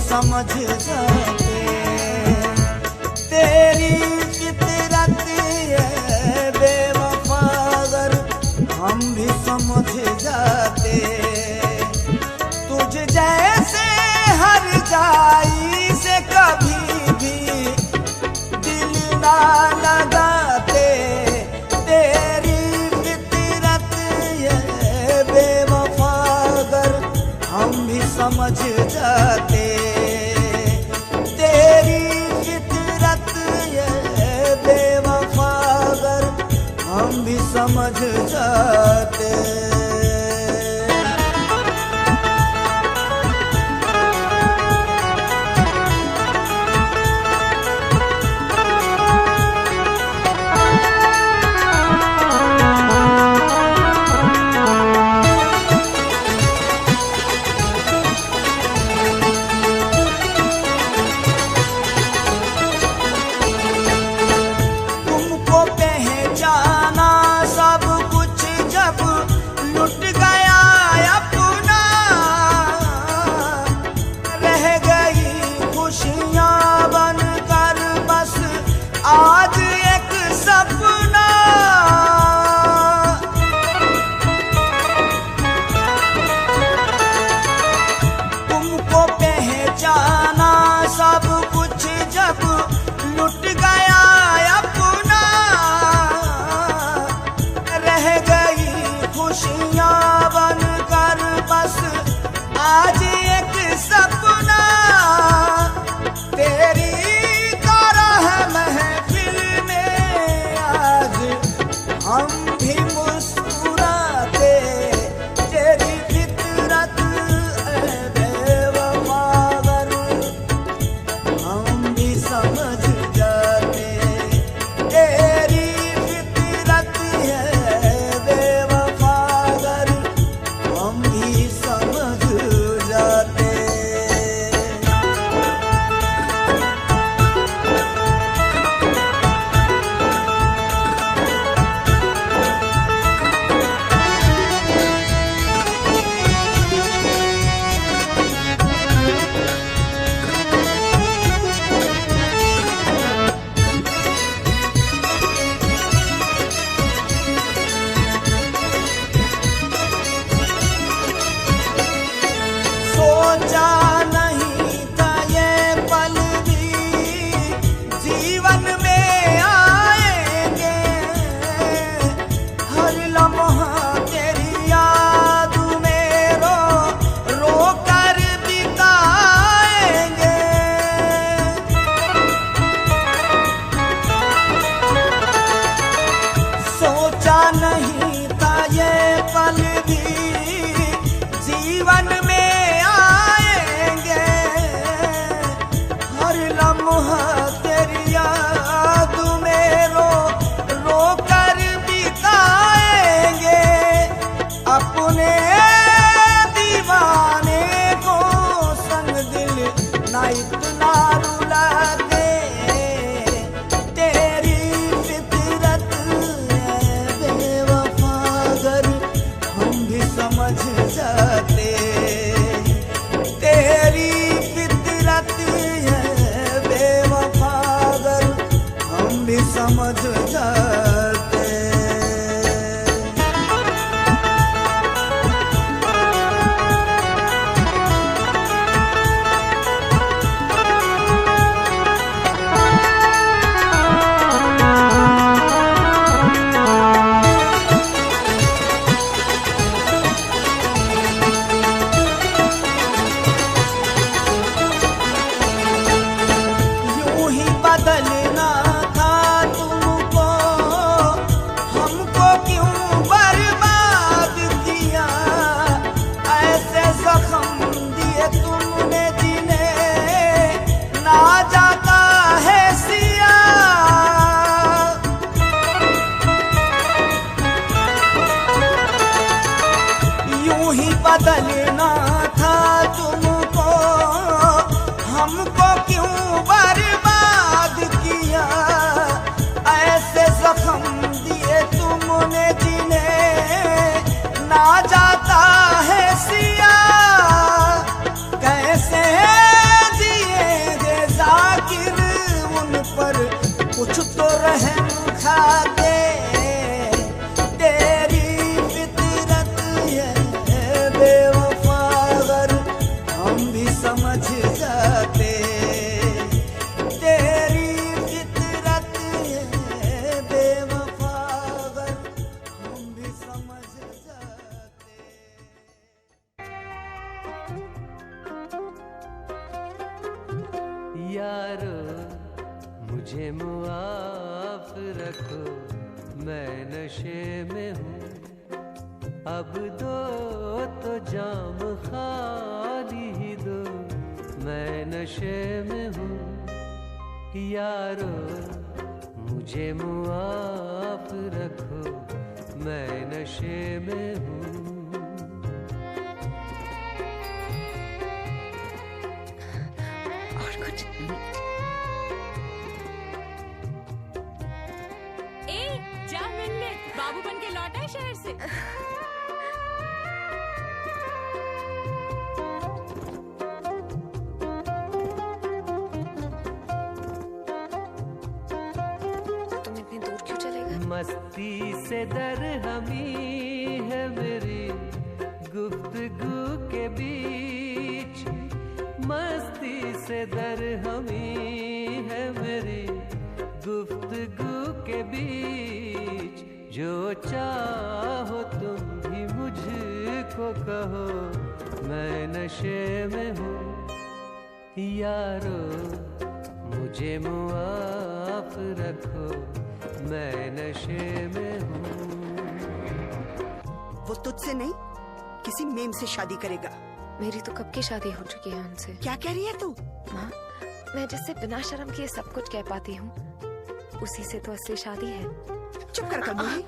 Speaker 2: समझ जाते तेरी फितरत है बेवफागर, हम भी समझ जाते। तुझ जैसे हर जाई से कभी भी दिल ना लगाते। तेरी फितरत है बेवफागर, हम भी समझ जाते। हम भी समझ जाते।
Speaker 5: समझ जाते। तेरी फितरत है बेवफा, अगर हम भी समझ जाते।
Speaker 1: यारो मुझे मुआफ रखो, मैं नशे में हूँ। अब दो तो जाम खाली ही दो, मैं नशे में हूँ। यारो मुझे मुआफ रखो, मैं नशे में हूँ।
Speaker 6: और कुछ
Speaker 7: जा मिलने, बाबू बन के लौटा है शहर से।
Speaker 6: तुम इतनी दूर क्यों चले गए?
Speaker 1: मस्ती से दरहमी है मेरी गुफ्तगू के बीच, मस्ती से दरहमी है मेरी गुफ्तगू के बीच। जो चाहो तुम भी मुझको कहो, मैं नशे में हूँ। यारो मुझे मुआफ रखो, मैं नशे में हूँ।
Speaker 8: वो तुझसे नहीं, किसी मेम से शादी करेगा।
Speaker 6: मेरी तो कब की शादी हो चुकी है उनसे।
Speaker 8: क्या कह रही है तू?
Speaker 6: माँ, मैं जिससे बिना शर्म किए सब कुछ कह पाती हूँ, उसी से तो असली शादी है।
Speaker 8: चुप कर कबूली।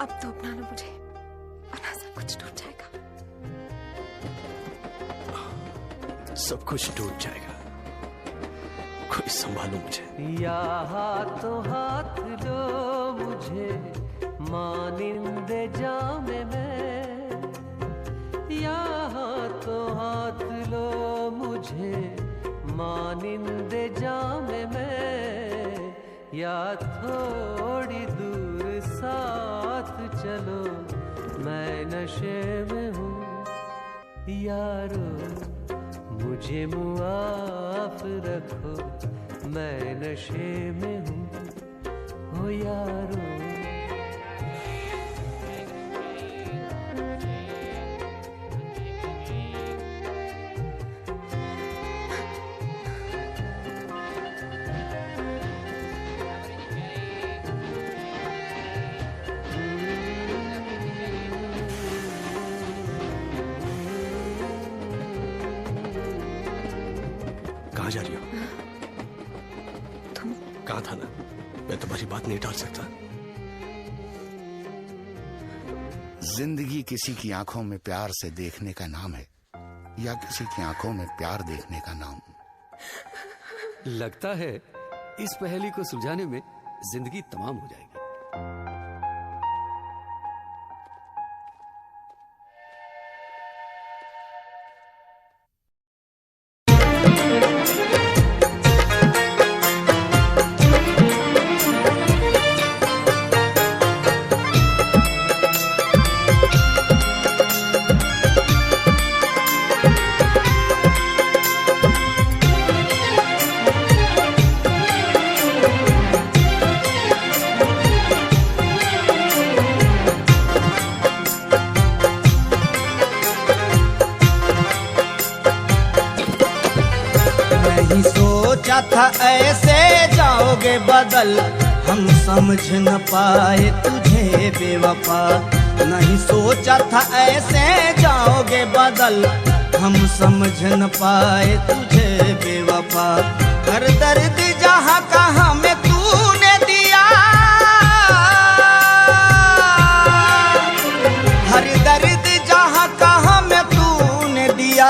Speaker 6: अब तो अपना लो मुझे, वरना सब कुछ टूट जाएगा।
Speaker 9: सब कुछ टूट जाएगा, कोई संभालो मुझे।
Speaker 1: या हाथों हाथ लो मुझे मानिंदे जामे में, या हाथों हाथ लो मुझे मानिंदे जामे में। या थोड़ी दूर साथ चलो, मैं नशे में हूँ। यारो मुझे मुआफ रखो, मैं नशे में हूँ। ओ यारो
Speaker 9: कहाँ जा रही हो?
Speaker 6: तुम
Speaker 9: कहा था ना, मैं तुम्हारी बात नहीं टाल सकता।
Speaker 10: जिंदगी किसी की आंखों में प्यार से देखने का नाम है, या किसी की आंखों में प्यार देखने का नाम।
Speaker 11: लगता है इस पहेली को सुलझाने में जिंदगी तमाम हो जाएगी।
Speaker 5: नहीं सोचा था ऐसे जाओगे बदल, हम समझ न पाए तुझे बेवफा। नहीं सोचा था ऐसे जाओगे बदल, हम समझ न पाए तुझे बेवफा। हर दर्द जहाँ का हमें तूने दिया, हर दर्द जहाँ का हमें तूने दिया।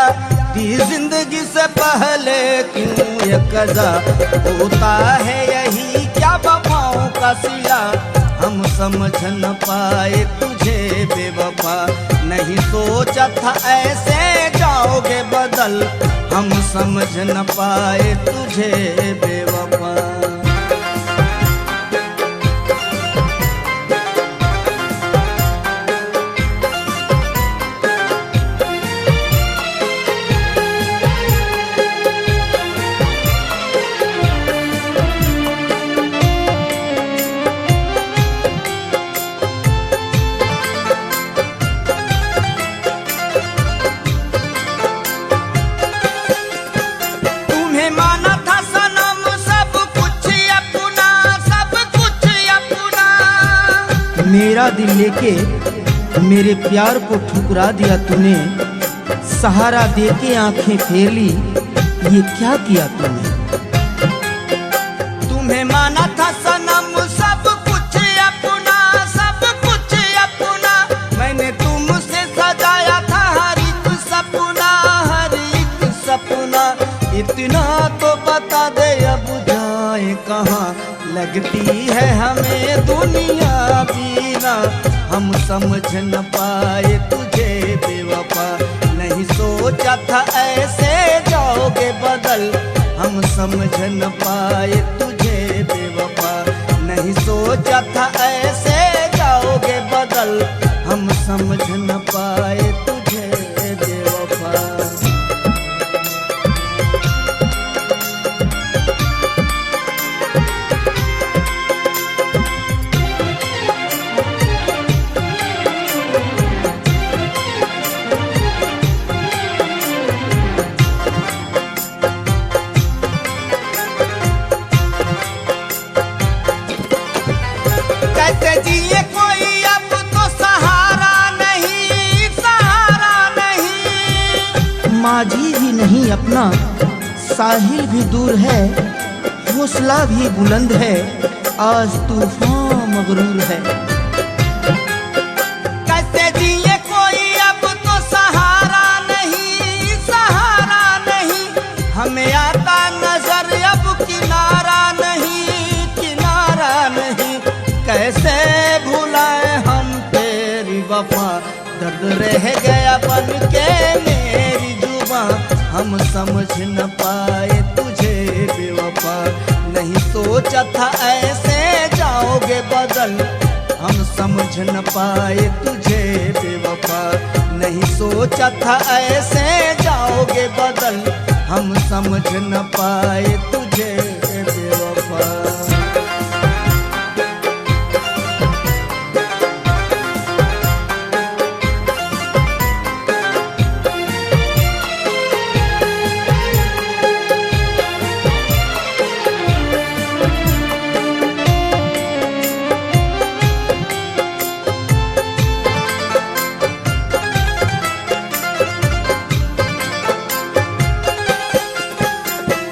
Speaker 5: जिंदगी से पहले क्यों ये कज़ा होता है, यही क्या वफाओं का सिला। हम समझ न पाए तुझे बेवफा। नहीं सोचा था ऐसे जाओगे बदल, हम समझ न पाए तुझे बेवफा।
Speaker 4: मेरा दिल लेके मेरे प्यार को ठुकरा दिया तूने, सहारा देके आंखें फेर ली, ये क्या किया तूने?
Speaker 5: तुम्हें माना था सनम सब कुछ अपना, सब कुछ अपना, मैंने तुमसे सजाया था हर एक सपना, हर एक सपना। इतना तो बता दे अब जाए कहाँ, लगती है हमें दुनिया बीना, हम समझ न पाए तुझे बेवफा, नहीं सोचा था ऐसे जाओगे बदल, हम समझ न पाए तुझे बेवफा, नहीं सोचा था ऐसे जाओगे बदल, हम समझ न पाए तुझे बेवफा। कैसे जिए कोई अब तो सहारा नहीं, सहारा नहीं।
Speaker 4: माझी भी नहीं अपना, साहिल भी दूर है, हौसला भी बुलंद है, आज तूफान मगरूर है।
Speaker 5: कैसे जिए कोई अब तो सहारा नहीं, सहारा नहीं, हमें आता नजर अब किनारा नहीं, किनारा नहीं। कैसे भुलाए हम तेरी वफा, दर्द रह गया बन के मेरी जुबां, हम समझ न पाए तुझे बेवफा, नहीं सोचा था ऐसे जाओगे बदल, हम समझ न पाए तुझे बेवफा, नहीं सोचा था ऐसे जाओगे बदल, हम समझ न पाए तुझे बेवफा।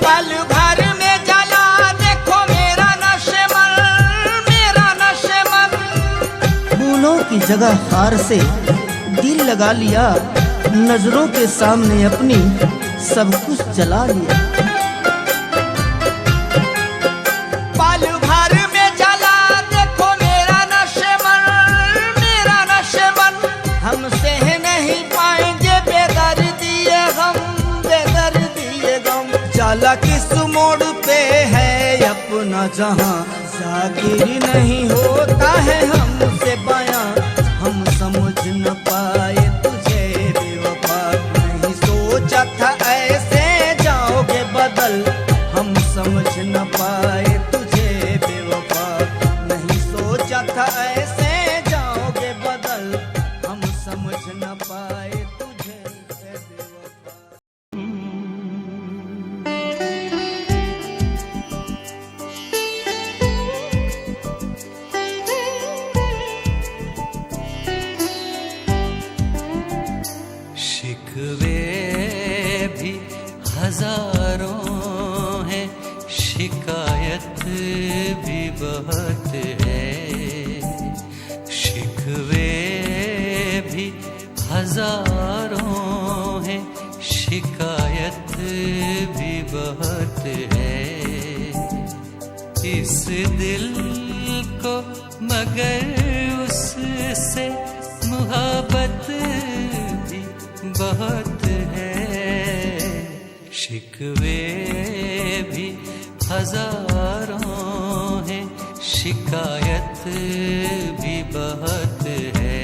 Speaker 5: पल भर में जला देखो मेरा नशेमन, मेरा नशेमन।
Speaker 4: फूलों की जगह हार से दिल लगा लिया, नजरों के सामने अपनी सब कुछ जला लिया।
Speaker 5: पल भर में जला देखो मेरा नशेमन, मेरा नशेमन। हम सह नहीं पाएंगे बेदर्दी ये गम, बेदर्दी ये गम। जाला किस मोड़ पे है अपना जहां, जाकिर नहीं होता है हमसे बयां, हम समझ न पाए तुझे बेवफा, नहीं सोचा था ऐसे जाओगे बदल, हम समझ न पाए तुझे बेवफा, नहीं सोचा था ऐसे जाओगे बदल, हम समझ न पाए तुझे बेवफा।
Speaker 1: शिकवे भी हजारों हैं, शिकायत भी बहुत है, शिकवे भी हजारों हैं, शिकायत भी बहुत है, इस दिल को मगर उससे मुहब्बत भी बहुत है, शिकवे भी हजारों हैं, शिकायत भी बहुत है।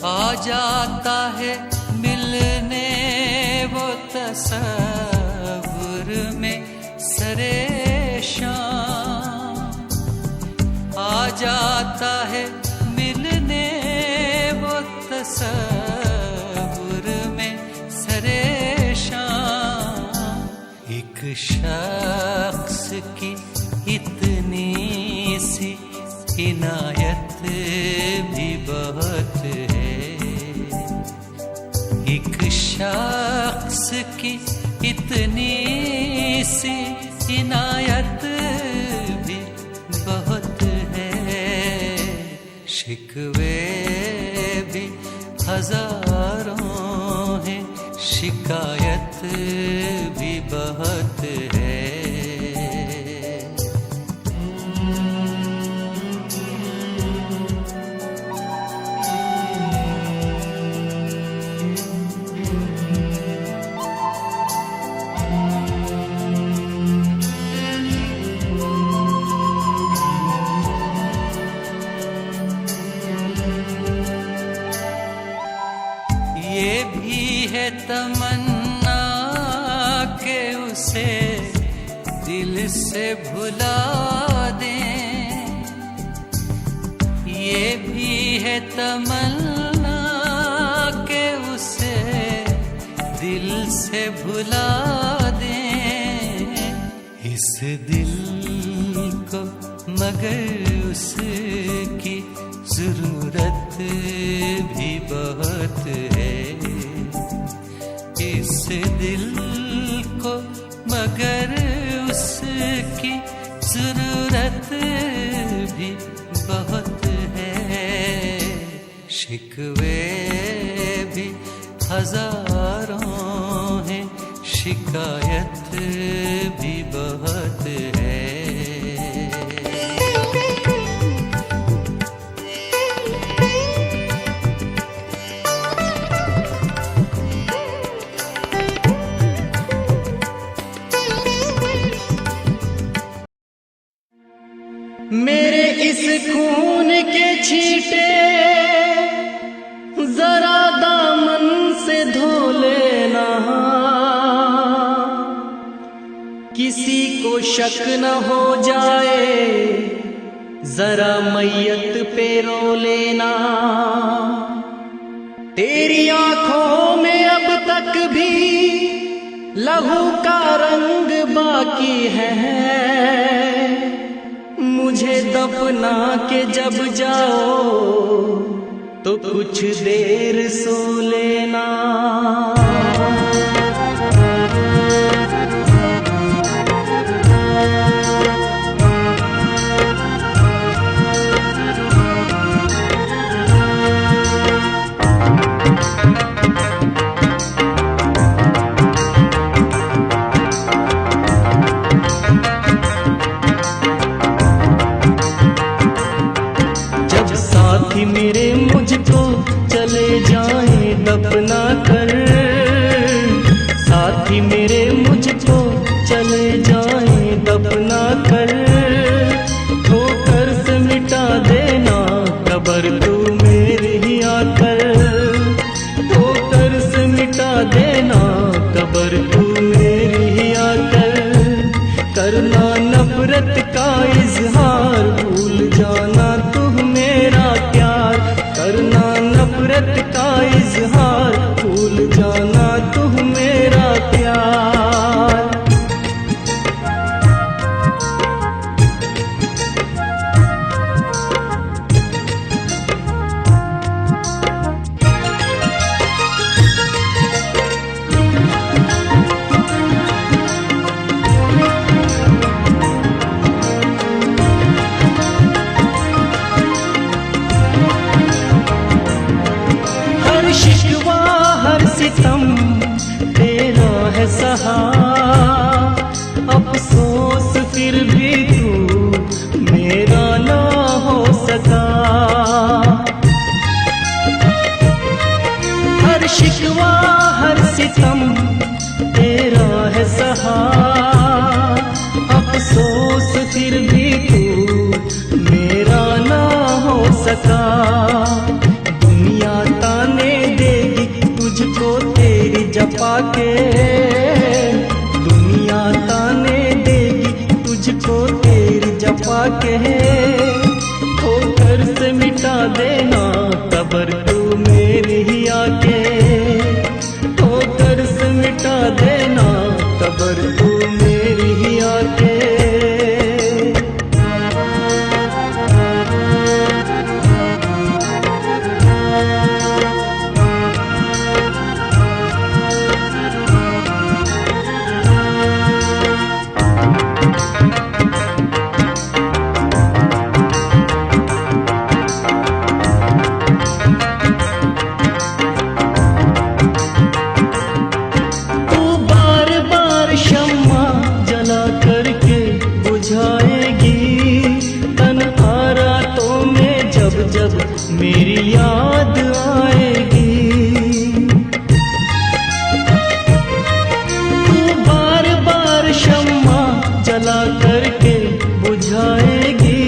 Speaker 1: आ जाता है मिलने वो तसव्वुर में सरे शाम, आ जाता है मिलने वो तसव्वुर में सरे शाम। एक शख्स की इतनी सी इनायत भी बहुत है, एक शख्स की इतनी सी इनायत भी बहुत है। शिकवे भी हजारों हैं, शिकायत भी बहुत है। ये भी है तमन्ना के उसे दिल से भुला दें, ये भी है तमन्ना के उसे दिल से भुला दें। इस दिल को मगर उसकी जरूरत भी बहुत है, इस दिल को मगर उसकी जरूरत भी बहुत है। शिकवे भी हजारों हैं, शिकायत भी बहुत है।
Speaker 5: मेरे इस खून के छींटे जरा दामन से धो लेना, किसी को शक न हो जाए जरा मैयत पे रो लेना। तेरी आंखों में अब तक भी लहू का रंग बाकी है, मुझे दफना के जब जाओ तो कुछ देर सो लेना। मेरे मुझको चले जाएं दफना कर, साथी मेरे मुझको चले जाएं दफना कर। ठोकर से मिटा देना कब्र तू मेरी ही आकर, ठोकर से मिटा देना कब्र तू मेरी ही आकर। करना नफरत का इजहार, भूल जाना तू मेरा प्यार। करना नफरत का इजहार, भूल जाना तू मेरा प्यार। सितम तेरा है सहा, अफसोस फिर भी तू मेरा ना हो सका। हर शिकवा हर सितम तेरा है सहा, अफसोस फिर भी तू मेरा ना हो सका। दुनिया जपा के दुनिया ताने देगी तुझको तेरी जपा के। ठोकर से मिटा देना कब्र तू मेरी ही आके, ठोकर से मिटा देना कब्र तू मेरी ही आके। मेरी याद आएगी तू बार बार शम्मा जला करके बुझाएगी।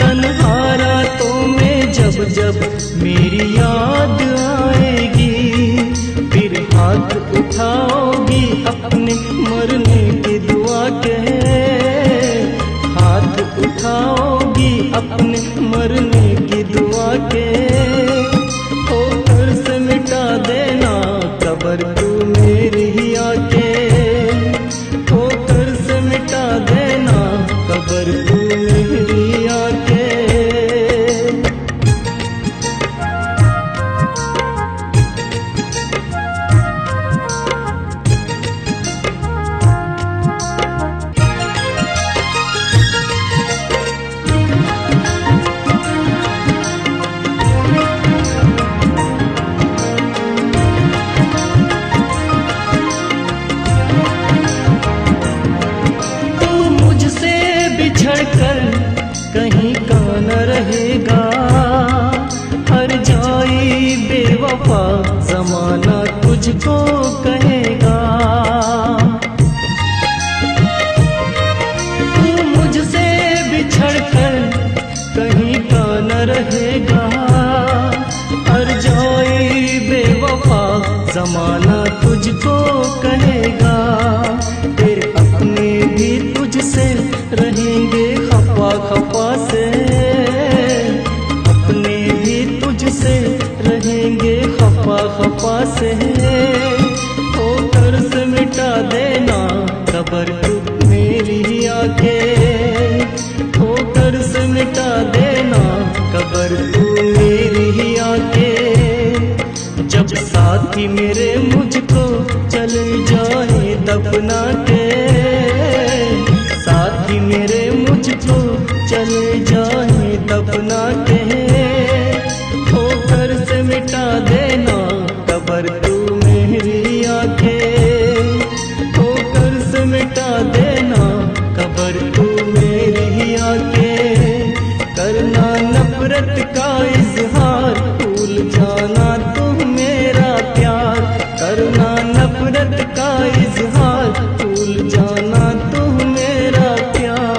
Speaker 5: तन्हारा तो में जब जब मेरी याद आएगी, फिर हाथ उठाओगी अपने मरने की दुआ के, हाथ उठाओगी अपने मरने की दुआ के। ठोकर से मिटा देना कब्र तू मेरी ही आके, ठोकर से मिटा देना कब्र तू मेरी आके। कर कहीं का न रहेगा, हर जाई बेवफा जमाना तुझको कहेगा। तू मुझसे बिछड़ कर कहीं का न रहेगा, हर जाई बेवफा जमाना तुझको कहेगा। तेरे अपने भी तुझसे रहेंगे खफा खफा से, अपने भी तुझसे रहेंगे खफा खफा से। ठोकर से मिटा देना कब्र तू मेरी ही आके, ठोकर से मिटा देना कब्र तू मेरी ही आके। जब साथी मेरे मुझको चले जाए दफना के, साथी मेरे मुझको चले जाए दफना के। ठोकर से मिटा देना कब्र तू मेरी आके, ठोकर से मिटा देना कब्र तू मेरी आके। करना नफरत का इजहार भूल जाना तू मेरा प्यार, करना नफरत का इजहार भूल जाना तू मेरा प्यार।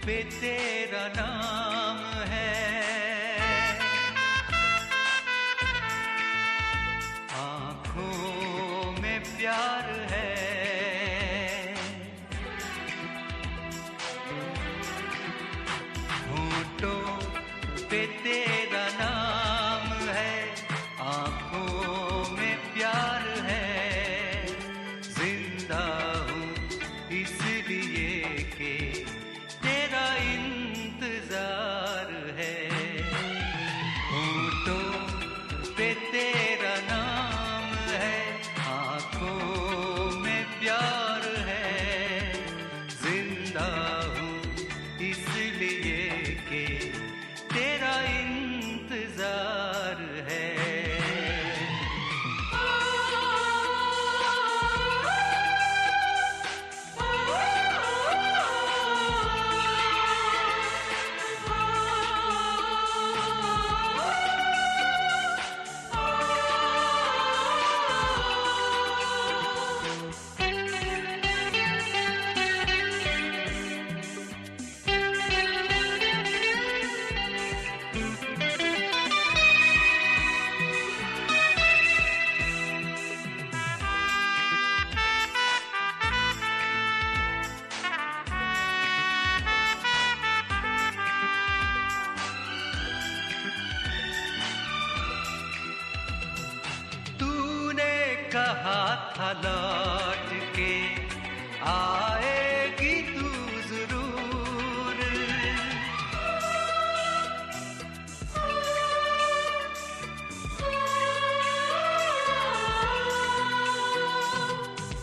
Speaker 1: पे तेरा नाम है, आँखों में प्यार है, होठों पे तेरा नाम है, आँखों में प्यार है। जिंदा हूँ इसलिए कि तेरा इंतजार लौट के आएगी तू जरूर।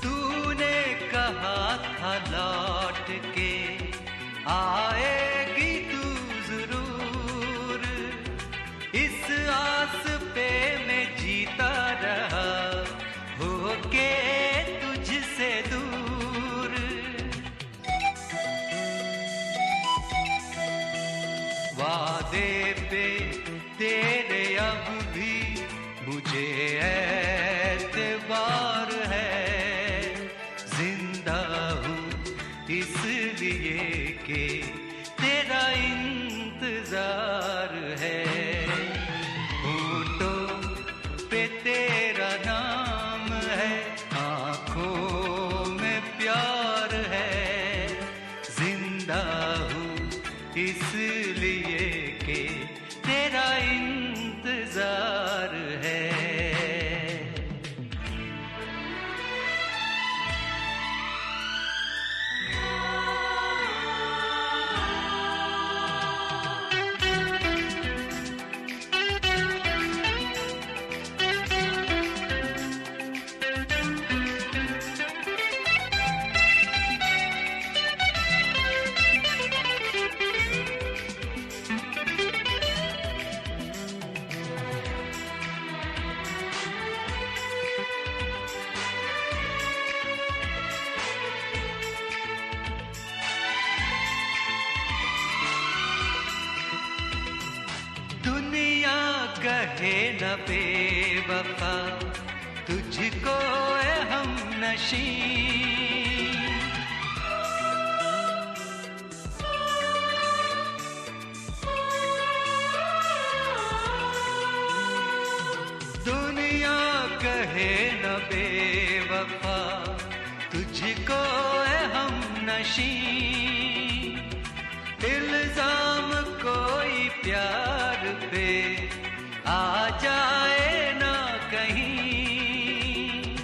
Speaker 1: तूने कहा था लौट के आएगी तू जरूर, इस आस पे मैं जीता रहा होके तुझसे दूर। वादे पे तेरे अब भी मुझे एतबार है, जिंदा हूँ इसलिए कि तेरा इंतजार है। होठों पे तेरा नाम है, आंखों में प्यार है, जिंदा हूँ इसलिए कि तेरा इंतजार है। दुनिया कहे न बेवफा तुझको है हम नशी, दुनिया कहे न बेवफा तुझको है हम नशी। इल्जाम कोई प्यार पे आ जाए ना कहीं,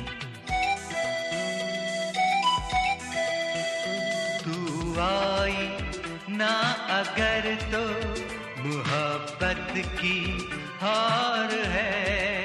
Speaker 1: तू आई ना अगर तो मोहब्बत की हार है।